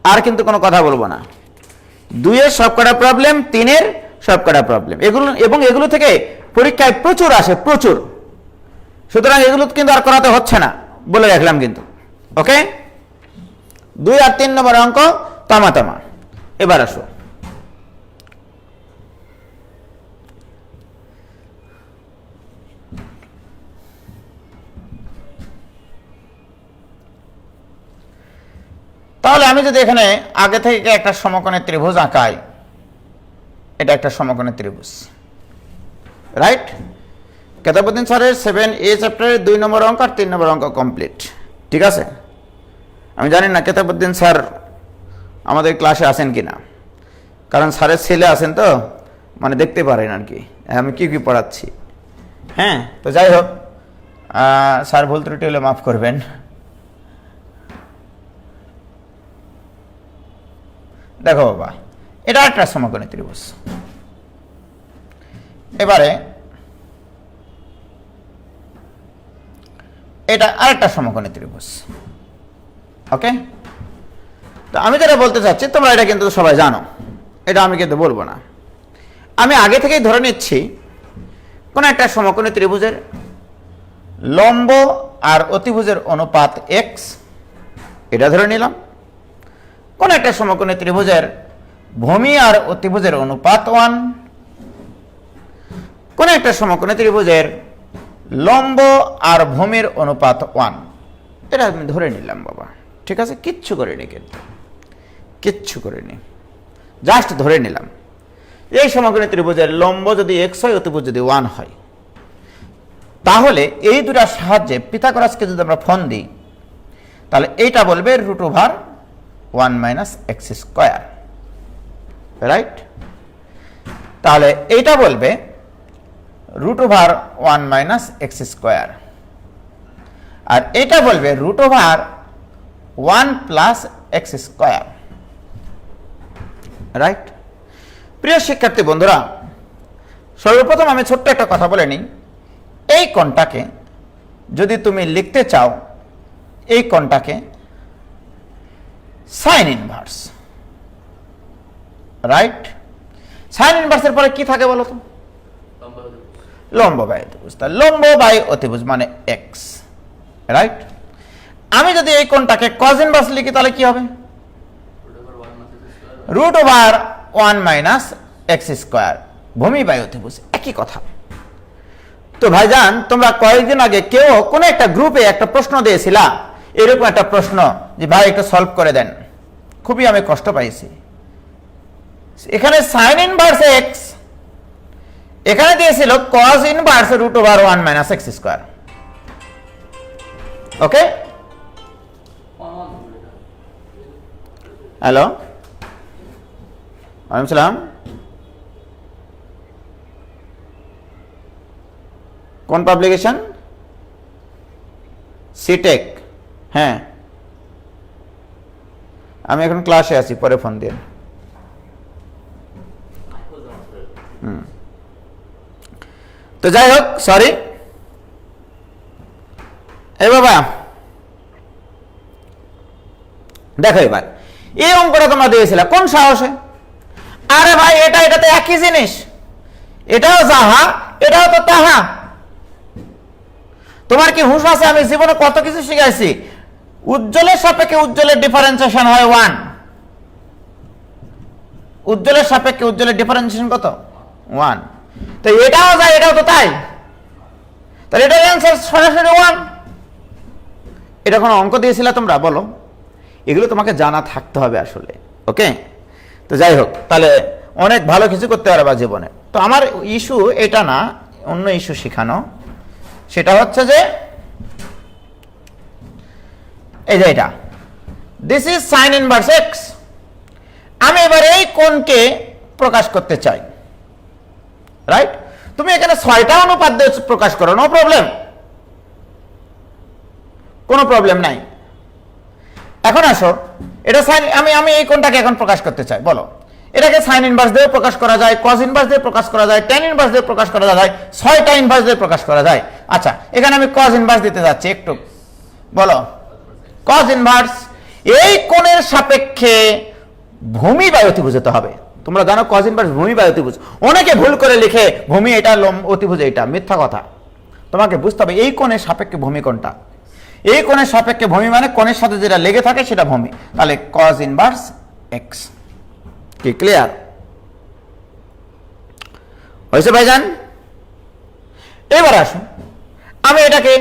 আর কিন্তু কোনো কথা বলবো না। 2 এর সবকটা প্রবলেম, 3 এর সবকটা প্রবলেম, এগুলো এবং এগুলো থেকে পরীক্ষায় প্রচুর আসে, প্রচুর। সুতরাং এগুলো কিন্তু আর করাতে হচ্ছে না, বলে রাখলাম কিন্তু। ওকে, 2 আর 3 নম্বর অঙ্ক তামা তামা। এবার আসো, তাহলে আমি যদি এখানে আগে থেকে একটা সমকোণের ত্রিভুজ আঁকাই, এটা একটা সমকোণের ত্রিভুজ, রাইট? কেতাবউদ্দিন স্যারের 7A চ্যাপ্টারের 2 নম্বর অঙ্ক আর 3 নম্বর অঙ্ক কমপ্লিট, ঠিক আছে? আমি জানি না কেতাবউদ্দিন স্যার আমাদের ক্লাসে আসেন কিনা, কারণ স্যারের ছেলে আছেন তো, মানে দেখতে পারেন আর কি আমি কি কি পড়াচ্ছি। হ্যাঁ, তো যাই হোক, স্যার ভুল ত্রুটি হলে মাফ করবেন। দেখো বাবা, এটা একটা সমকোণী ত্রিভুজ। এবারে এটা আরেকটা সমকোণী ত্রিভুজ। ওকে, তো আমি যেটা বলতে চাচ্ছি তোমরা এটা কিন্তু সবাই জানো, এটা আমি কিন্তু বলবো না। আমি আগে থেকেই ধরে নিচ্ছি কোন একটা সমকোণী ত্রিভুজের লম্ব আর অতিভুজের অনুপাত x, এটা ধরে নিলাম। কোন একটা সমকোণী ত্রিভুজের ভূমি আর অতিভুজের অনুপাত 1, কোন একটা সমকোণী ত্রিভুজের লম্ব আর ভূমির অনুপাত 1, এটা আমি ধরে নিলাম বাবা, ঠিক আছে? কিচ্ছু করিনি, কিন্তু কিচ্ছু করিনি, জাস্ট ধরে নিলাম। এই সমকোণী ত্রিভুজের লম্ব যদি x হয়, অতিভুজ যদি 1 হয়, তাহলে এই দুটার সাহায্যে পিথাগোরাসকে যদি আমরা ফোন দিই, তাহলে এইটা বলবে √1 - x², রাইট? তাহলে এইটা বলবে √1 - x², আর এটা বলবে √1 + এক্স স্কোয়ার। রাইট? প্রিয় শিক্ষার্থী বন্ধুরা, সর্বপ্রথম আমি ছোট্ট একটা কথা বলে নিই। এই কোণটাকে যদি তুমি লিখতে চাও, এই কোণটাকে সাইন ইনভার্স। রাইট? সাইন ইনভার্সের পরে কি থাকে বলো তো? লম্ব বাই অতিভুজ। লম্ব বাই অতিভুজ মানে এক্স। রাইট? আমি যদি এই কোণটাকে কজ ইনভার্স লিখি তাহলে কি হবে? Root over 1 minus x square, ভূমি বাই অতিভুজ, একই কথা। তো ভাইজান, তোমরা কয়েকদিন আগে কেউ কোনো একটা গ্রুপে একটা প্রশ্ন দিয়েছিলা, এরকম একটা প্রশ্ন যে ভাই একটু সলভ করে দেন। খুবই আমি কষ্ট পাইছি। এখানে সাইন ইনভার্স এক্স, এখানে দিয়েছিল cos inverse root over 1 minus x square. Okay? Hello, ওয়ালাইকুম সালাম। কোন পাবলিকেশন? সিটেক। হ্যাঁ, আমি এখন ক্লাসে আছি, পরে ফোন দিন। তো যাই হোক, সরি। এই বাবা দেখো, এবার এই অঙ্কটা তোমরা দিয়েছিল কোন সাহসে? আরে ভাই, এটাতে একই জিনিস, এটাও যাহা এটাও তো তাহা। তোমার কি হুঁশ আছে? আমি জীবনে কত কিছু শিখাইছি। উজ্জ্বলের সাপেক্ষে উজ্জ্বলের ডিফারেন্সিয়েশন হয় 1। উজ্জ্বলের সাপেক্ষে উজ্জ্বলের ডিফারেন্সিয়েশন কত? 1। তো এটাও যায়, এটাও তো তাই। তাহলে এটার অ্যান্সার সরাসরি 1। এটা কোনো অঙ্ক দিয়েছিল তোমরা? বলো। এগুলো তোমাকে জানা থাকতে হবে আসলে। ওকে? তো যাই হোক, তাহলে অনেক ভালো কিছু করতে পারবা জীবনে। তো আমার ইস্যু এটা না, অন্য ইস্যু শেখানো। সেটা হচ্ছে যে এই যে এটা, this is sign inverse x. আমি এবার এই কোণকে প্রকাশ করতে চাই। রাইট? তুমি এখানে 6টা অনুপাত দিয়ে প্রকাশ করো, নো প্রবলেম, কোনো প্রবলেম নাই। এখন আসো, এটা সাইন, আমি এই কোণটাকে এখন প্রকাশ করতে চাই। বলো, এটাকে সাইন ইনভার্স দিয়ে প্রকাশ করা যায়, কজ ইনভার্স দিয়ে প্রকাশ করা যায়, ট্যান ইনভার্স দিয়ে প্রকাশ করা যায়, 6টা ইনভার্স দিয়ে প্রকাশ করা যায়। আচ্ছা, এখানে আমি কজ ইনভার্স দিতে যাচ্ছি একটু। বলো, কজ ইনভার্স এই কোণের সাপেক্ষে ভূমি বাই অতিভুজ হতে হবে। তোমরা জানো কজ ইনভার্স ভূমি বাই অতিভুজ। অনেকে ভুল করে লিখে ভূমি এটা, অতিভুজ এটা, মিথ্যা কথা। তোমাকে বুঝতে হবে এই কোণের সাপেক্ষে ভূমি কোনটা। এই কোণের সাপেক্ষে ভূমি মানে কোণের সাথে যেটা লেগে থাকে সেটা ভূমি। তাহলে কজ ইনভার্স এক্স। কি ক্লিয়ার হয়েছে ভাইজান? এবার আসুন, আমি এটাকে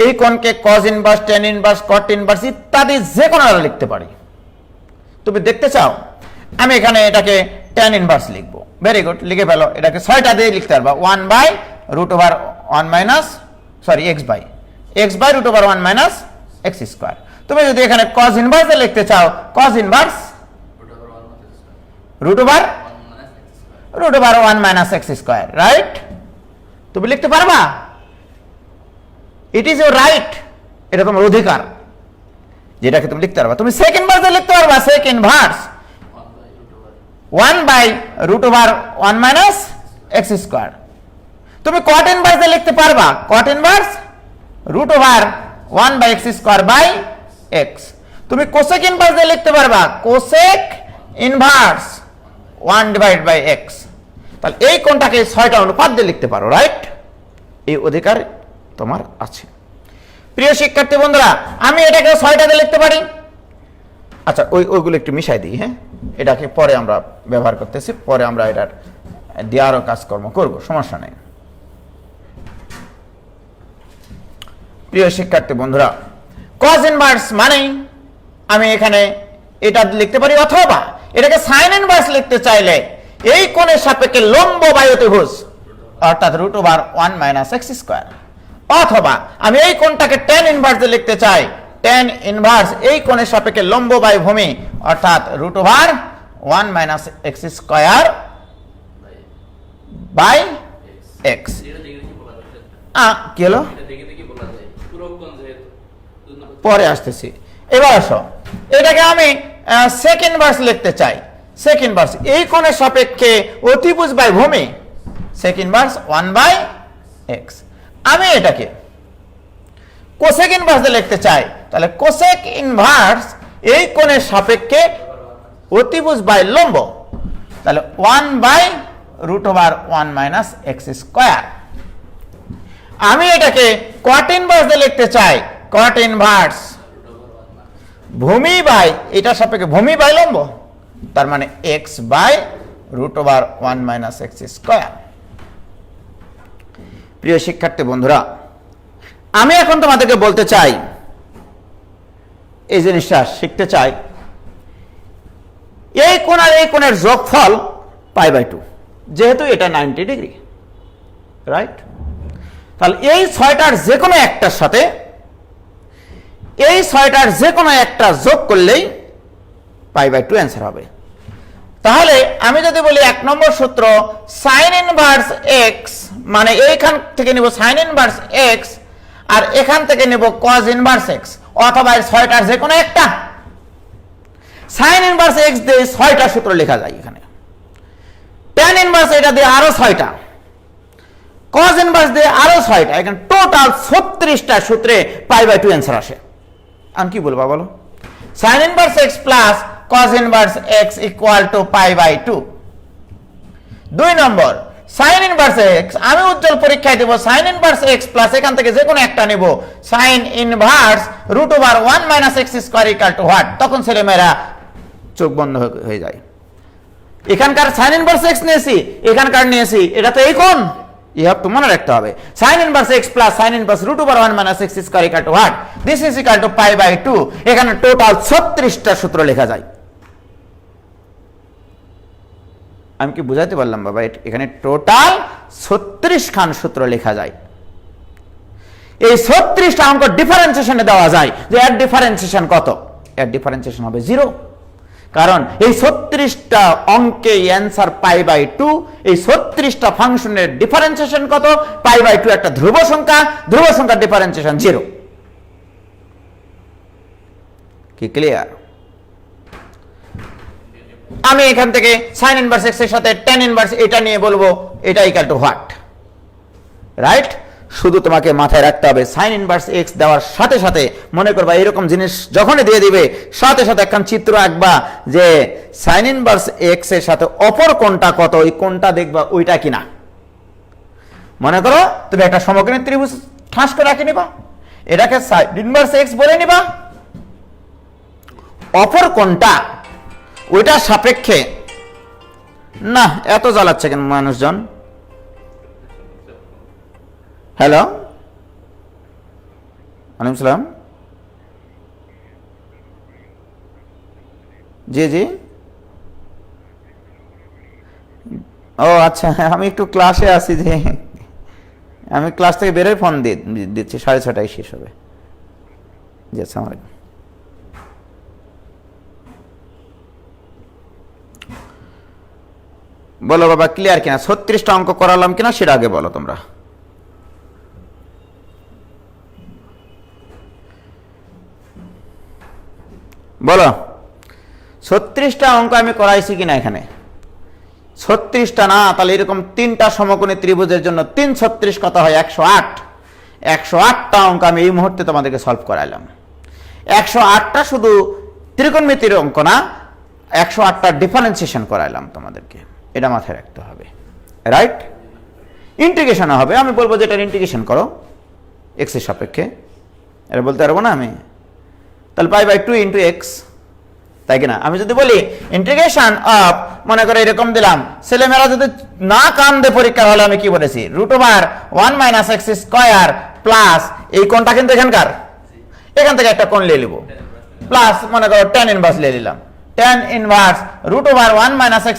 এই কোণকে cos inverse, tan inverse, cot inverse ইত্যাদি যে কোনো লিখতে পারি। তুমি দেখতে চাও? আমি এখানে এটাকে ট্যান ইনভার্স লিখবো। ভেরি গুড, লিখে ফেলো। এটাকে 6টা দিয়ে লিখতে পারবা। 1 by root over 1 minus, sorry, x by root over 1 minus x square. তুমি যদি এখানে কজ ইনভার্স লিখতে চাও, cos inverse root over 1 minus x square. Right? তুমি লিখতে পারবা? ইট ইজ ইউর রাইট, এটা তোমার অধিকার, যেটাকে তুমি লিখতে পারবা। তুমি সেকেন্ড ভার্সে লিখতে পারবা, sec inverse 1 by root over 1 minus x square. তুমি কট ইনভার্সে লিখতে পারবা, cot inverse root over 1 by x square by x. তুমি কোসেক ইনভার্সে লিখতে পারবা, cosec inverse 1 divide by x. তাহলে এই কোণটাকে 6টা অনুপাত দিয়ে লিখতে পারো। রাইট? এই অধিকার তোমার আছে। প্রিয় শিক্ষার্থী বন্ধুরা, আমি এটাকে 6টা দিয়ে লিখতে পারি। আচ্ছা, ওইগুলো একটু মিশাই দিই। হ্যাঁ, এটাকে পরে আমরা ব্যবহার করতেছি, পরে আমরা এটার দিয়ে আরো কাজকর্ম করব, সমস্যা নেই। প্রিয় শিক্ষার্থী বন্ধুরা, কজ ইনভার্স মানে আমি এখানে এটা লিখতে পারি, অথবা এটাকে সাইন ইনভার্স লিখতে চাইলে এই কোণের সাপেক্ষে লম্ব বাই অতিভুজ, অর্থাৎ root over 1 minus x square. অথবা আমি এই কোণটাকে ট্যান ইনভার্স লিখতে চাই, ট্যান ইনভার্স এই কোণের সাপেক্ষে লম্ব বাই ভূমি, অর্থাৎ root over 1 minus x square by x. কি হলো? পরে আসতেছি। এবার আসো, এটাকে আমি সেকেন্ড ভার্স লিখতে চাই। সেকেন্ড ভার্স এই কোণের সাপেক্ষে অতিভুজ বাই ভূমি, সেকেন্ড ভার্স 1/x। আমি এটাকে কোসেক ইনভার্সে লিখতে চাই, তাহলে কোসেক ইনভার্স এই কোণের সাপেক্ষে অতিভুজ বাই লম্ব, তাহলে 1/√1 - x²। আমি এটাকে কট ইনভার্সে লিখতে চাই, কট ইনভার্স ভূমি বাই এটার সাপেক্ষে ভূমি বাই লম্ব, তার মানে x/√1 - x²। প্রিয় শিক্ষার্থী বন্ধুরা, আমি এখন তোমাদেরকে বলতে চাই, এই জিনিসটা শিখতে চাই, এই কোণ আর এই কোণের যোগফল π/2, যেহেতু এটা 90 ডিগ্রি, রাইট? তাহলে এই ছয়টার যে কোনো একটার সাথে এই ছয়টার যে কোনো একটা যোগ করলেই π/2 অ্যান্সার হবে। তাহলে আমি যদি বলি 1 নম্বর সূত্র সাইন ইনভার্স x, মানে এইখান থেকে নিব সাইন ইনভার্স x আর এখান থেকে নিব কজ ইনভার্স x, অথবা এই ছয়টার যে কোনো একটা। সাইন ইনভার্স x দিয়ে 6টা সূত্র লেখা যায় এখানে, ট্যান ইনভার্স এটা দিয়ে আরো 6টা, কজ ইনভার্স দিয়ে আরো 6টা, এখানে টোটাল 36টা সূত্রে π/2 অ্যান্সার আসে। আমি কি বলবো বলো? Sine inverse x plus cos inverse x equal to π/2। 2 number sine inverse x, আমি উজ্জ্বল পরীক্ষায় দেব সাইন ইনভার্স x প্লাস এখান থেকে যে কোনো একটা নেব sine inverse √1 - x² equal to what? তখন ছেলেমেয়েরা চোখ বন্ধ হয়ে যায়। এখানকার সাইন ইনভার্স x নিয়েছি, এখানকার নিয়েছি, এটা তো এই কোণ, ইহাব তো মনে রাখতে হবে। Sine inverse x plus sine inverse √1 - x² equal to what? This is equal to π/2। এখানে টোটাল 36টা সূত্র লেখা যায়। আমি কি বুঝাইতে পারলাম বাবা? এখানে টোটাল 36 খান সূত্র লেখা যায়। এই 36টা অঙ্ক ডিফারেন্সিয়েশনে দেওয়া যায় যে এর ডিফারেন্সিয়েশন কত? এর ডিফারেন্সিয়েশন হবে 0, কারণ এই 36টা অঙ্কে অ্যান্সার π/2। এই 36টা ফাংশনের ডিফারেন্সিয়েশন কত? π/2 একটা ধ্রুব সংখ্যা, ধ্রুব সংখ্যার ডিফারেন্সিয়েশন 0। কি ক্লিয়ার? আমি এখান থেকে সাইন ইনভার্স x এর সাথে ট্যান ইনভার্স এটা নিয়ে বলবো এটা ইকুয়াল টু হোয়াট, রাইট? শুধু তোমাকে মাথায় রাখতে হবে সাইন ইনভার্স x দেওয়ার সাথে সাথে মনে করবা এরকম জিনিস যখনই দিয়ে দিবে সাথে সাথে একখান চিত্র আঁকবা যে সাইন ইনভার্স x এর সাথে অপর কোণটা কত, ওই কোণটা দেখবা ওইটা কিনা। মনে করো তুমি একটা সমকোণী ত্রিভুজ ঠাস করে রাখি নিবা, এটাকে সাইন ইনভার্স x বলে নিবা, অপর কোণটা ওইটা সাপেক্ষে না। এত জ্বালাচ্ছে কেন মানুষজন? হ্যালো, ওয়ালাইকুম সালাম। জি জি, ও আচ্ছা, আমি একটু ক্লাসে আছি, যে আমি ক্লাস থেকে বেরোয় ফোন দিচ্ছি, 6:30 শেষ হবে। জি, আসসালামু আলাইকুম। বলো বাবা, ক্লিয়ার কিনা? 36টা অঙ্ক করালাম কিনা সেটা আগে বলো তোমরা। বলো 36টা অঙ্ক আমি করাইছি কিনা এখানে? 36টা না, তাহলে এরকম 3টা সমকোণী ত্রিভুজের জন্য 3 36 কত হয়? 108। 108টা অঙ্ক আমি এই মুহূর্তে তোমাদেরকে সলভ করাইলাম। 108টা শুধু ত্রিকোণমিতির অঙ্ক না, 108টা ডিফারেন্সিয়েশন করাইলাম তোমাদেরকে, এটা মাথায় রাখতে হবে, রাইট? ইন্টিগ্রেশন হবে, আমি বলবো যে এটা ইন্টিগ্রেশন করো x এর সাপেক্ষে, এটা বলতে পারবো না আমি। তাহলে π/2 ইন্টু এক্স, তাই কিনা? আমি যদি বলি ইন্টিগ্রেশন অফ, মনে করে এরকম দিলাম, ছেলেমেয়েরা যদি না কান দিয়ে পরীক্ষা হলে আমি কি বলেছি? √1 - x² প্লাস এই কোণটা কিন্তু এখানকার, এখান থেকে একটা কোণ নিয়ে নিব, প্লাস মনে করো ট্যান ইনভার্স নিয়ে নিলাম, tan inverse √1 - x²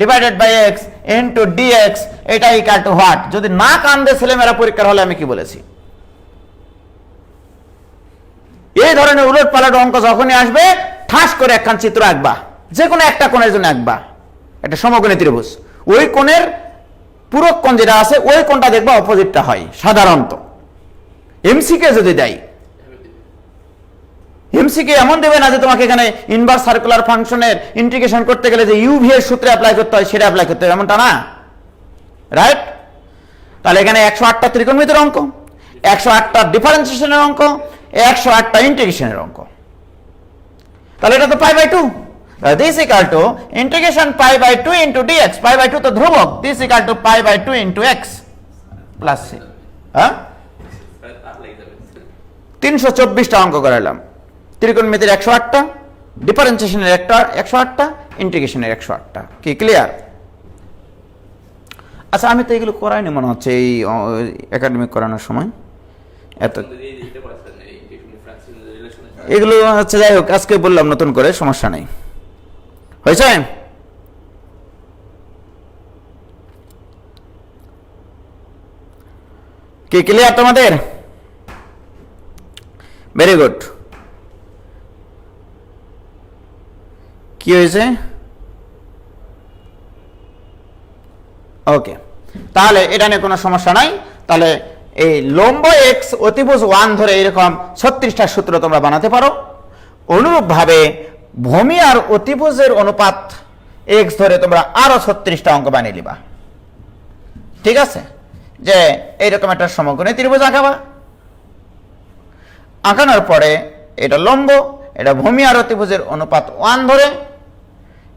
divided by x into dx, এটা ইকুয়াল টু হোয়াট? যদি না কান দিয়ে ছেলেমেয়েরা পরীক্ষা হলে আমি কি বলেছি? এই ধরনের উলট পালট অঙ্ক যখনই আসবে ঠাস করে একখান চিত্র আঁকবা, যে কোনো একটা কোণের জন্য আঁকবা, একটা সমকোণী ত্রিভুজ, ওই কোণের পূরক কোণ যেটা আছে ওই কোণটা দেখবা অপোজিটটা হয় সাধারণত। এমসিকে যদি দেয় এমসিকিউ এমন দেবে না যে তোমাকে এখানে ইনভার্স সার্কুলার ফাংশনের ইন্টিগ্রেশন করতে গেলে যে ইউভি এর সূত্রে অ্যাপ্লাই করতে হয় সেটা অ্যাপ্লাই করতে হবে, এমনটা না, রাইট? তাহলে এখানে 108টা ত্রিকোণমিতির অঙ্ক, 108টা ডিফারেন্সিয়েশনের অঙ্ক, 108টা ইন্টিগ্রেশনের অঙ্ক। তাহলে এটা তো π/2। This equal to integration π/2 into dx, π/2 তো ধ্রুবক, this equal to π/2 into x plus c। হ্যাঁ, 324টা অঙ্ক করালাম, ত্রিকোণমিতির 108টা, ডিফারেন্সিয়েশনের 108টা, ইন্টিগ্রেশনের 108টা। কি ক্লিয়ার? আচ্ছা, আমি তো এগুলো করাইনি মনে হচ্ছে এই একাডেমিক করানোর সময় এত। এগুলো হচ্ছে, যাই হোক, আজকে বললাম নতুন করে, সমস্যা নেই। হয়েছে? কি ক্লিয়ার তোমাদের? Very good. কি হয়েছে? ওকে, তাহলে এটা নিয়ে কোনো সমস্যা নাই। তাহলে এই লম্ব এক্স অতিভুজ 1 ধরে এরকম 36টা সূত্র তোমরা বানাতে পারো। অনুরূপভাবে ভূমি আর অতিভুজের অনুপাত এক্স ধরে তোমরা আরো 36টা অঙ্ক বানিয়ে নিবা। ঠিক আছে? যে এইরকম একটা সমকোণী ত্রিভুজ আঁকাবা, আঁকানোর পরে এটা লম্ব, এটা ভূমি আর অতিভুজের অনুপাত 1 ধরে,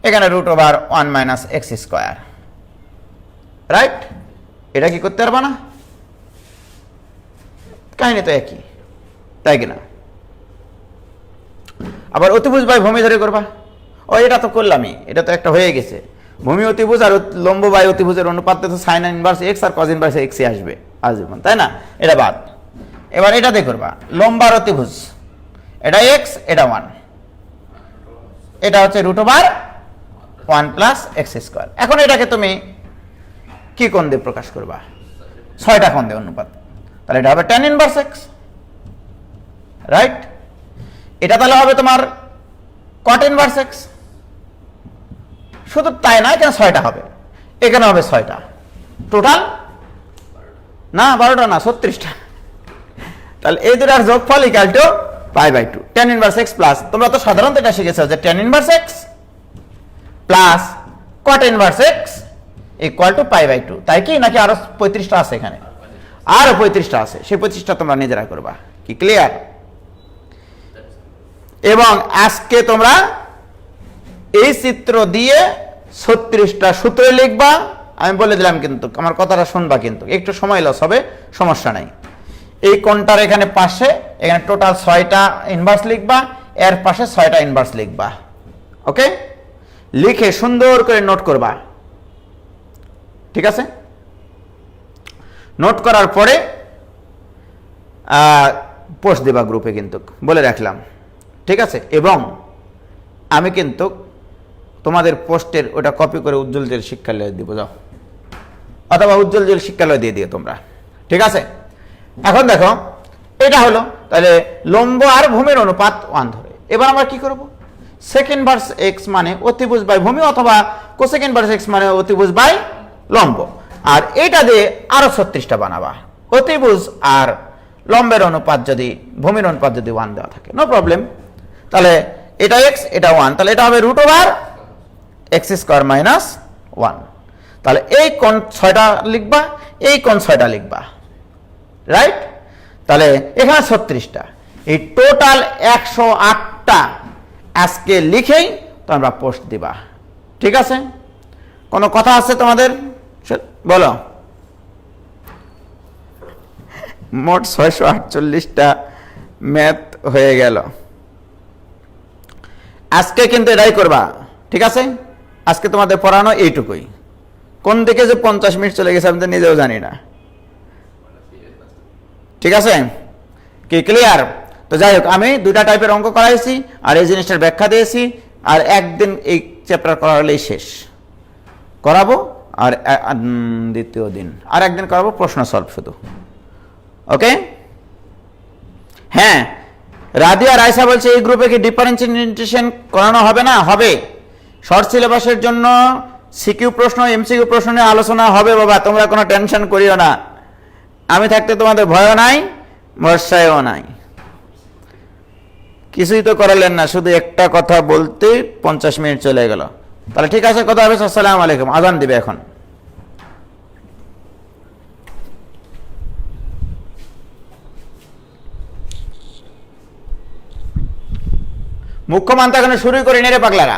এখানে √1 - x², রাইট? এটা কি করতে পারবা না? কাহিনী তো একই, তাই কিনা? আবার অতিভুজ বাই ভূমি ধরে করবা, ও এটা তো করলামই, এটা তো একটা হয়ে গেছে। ভূমি অতিভুজ আর লম্ব বাই অতিভুজের অনুপাতে তো সাইন ইনভার্স এক্স আর কজ ইনভার্স এক্স আসবে আজীবন, তাই না? এটা বাদ। এবার এটা দিয়ে করবা লম্ব আর অতিভুজ, এটা এক্স, এটা 1, এটা হচ্ছে √1 + x²। এখন এটাকে তুমি কি কোণ দিয়ে প্রকাশ করবা? 6টা কোণ দিয়ে অনুপাত। তাহলে এটা হবে tan ইনভার্স x, রাইট? এটা তাহলে হবে তোমার cot ইনভার্স x। শুধু তাই না, এখানে 6টা হবে, এখানে হবে 6টা, টোটাল না 12টা না 36টা। তাহলে এই দুটার যোগফল equal to π/2 tan inverse x plus, তোমরা তো সাধারণত এটা শিখেছো যে tan inverse x plus cot inverse x equal to π/2, তাই কি? নাকি আরো 35টা আছে এখানে? আরো 35টা আছে, সেই 35টা তোমরা নিজেরা করবা। কি ক্লিয়ার? এবং আজকে তোমরা এই চিত্র দিয়ে 36টা সূত্র লিখবা। আমি বলে দিলাম, কিন্তু আমার কথাটা শুনবা, কিন্তু একটু সময় লস হবে, সমস্যা নাই। এই কোণটার এখানে পাশে, এখানে টোটাল 6টা ইনভার্স লিখবা, এর পাশে 6টা ইনভার্স লিখবা। ওকে, লিখে সুন্দর করে নোট করবা। ঠিক আছে? নোট করার পরে পোস্ট দেবা গ্রুপে, কিন্তু বলে রাখলাম। ঠিক আছে? এবং আমি কিন্তু তোমাদের পোস্টের ওটা কপি করে উজ্জ্বল জেল শিক্ষালয়ে দিব, যাও, অথবা উজ্জ্বল জেল শিক্ষালয় দিয়ে দিও তোমরা। ঠিক আছে? এখন দেখো, এটা হলো তাহলে লম্ব আর ভূমির অনুপাত 1 ধরে। এবার আমরা কি করব? সেক ইনভার্স এক্স মানে অতিভুজ বাই ভূমি, অথবা কোসেক ইনভার্স এক্স মানে অতিভুজ বাই লম্ব। আর এটা দিয়ে আরো 36টা বানাবা। অতিভুজ আর লম্বের অনুপাত যদি, ভূমির অনুপাত যদি 1 দেওয়া থাকে, নো প্রবলেম। তাহলে এটা এক্স, এটা 1, তাহলে এটা হবে √x² - 1। তাহলে এই কোণ 6টা লিখবা, এই কোণ 6টা লিখবা, রাইট? তাহলে এখানে 36টা, এই টোটাল 108টা আজকে লিখেই তোমরা পোস্ট দিবা। ঠিক আছে? কোনো কথা আছে তোমাদের? বলো। মোট 648টা ম্যাথ হয়ে গেল। আজকে কিন্তু এটাই করবা। ঠিক আছে? আজকে তোমাদের পড়ানো এইটুকুই। কোন দিকে যে 50 মিনিট চলে গেছে আমি তো নিজেও জানি না। ঠিক আছে? কি ক্লিয়ার? তো যাই হোক, আমি 2টা টাইপের অঙ্ক করাইছি আর এই জিনিসটার ব্যাখ্যা দিয়েছি। আর একদিন এই চ্যাপ্টার করা হলেই শেষ করাবো, আর দ্বিতীয় দিন আর একদিন করাবো প্রশ্ন সলভ শুধু। ওকে? হ্যাঁ, রাদিয়া রাইসা বলছে এই গ্রুপে কি ডিফারেন্সিয়েশন করানো হবে না? হবে। শর্ট সিলেবাসের জন্য সিকিউ প্রশ্ন, এমসিকিউ প্রশ্ন নিয়ে আলোচনা হবে বাবা, তোমরা কোনো টেনশন করিও না। আমি থাকতে তোমাদের ভয়ও নাই, ভরসায়ও নাই। কিছুই তো করালেন না, শুধু একটা কথা বলতেই 50 মিনিট চলে গেল। তাহলে ঠিক আছে, কথা হবে। আসসালামু আলাইকুম। আজান দিবে এখন। মুখ্য মানতে এখনো শুরুই করিনি রে পাগলারা।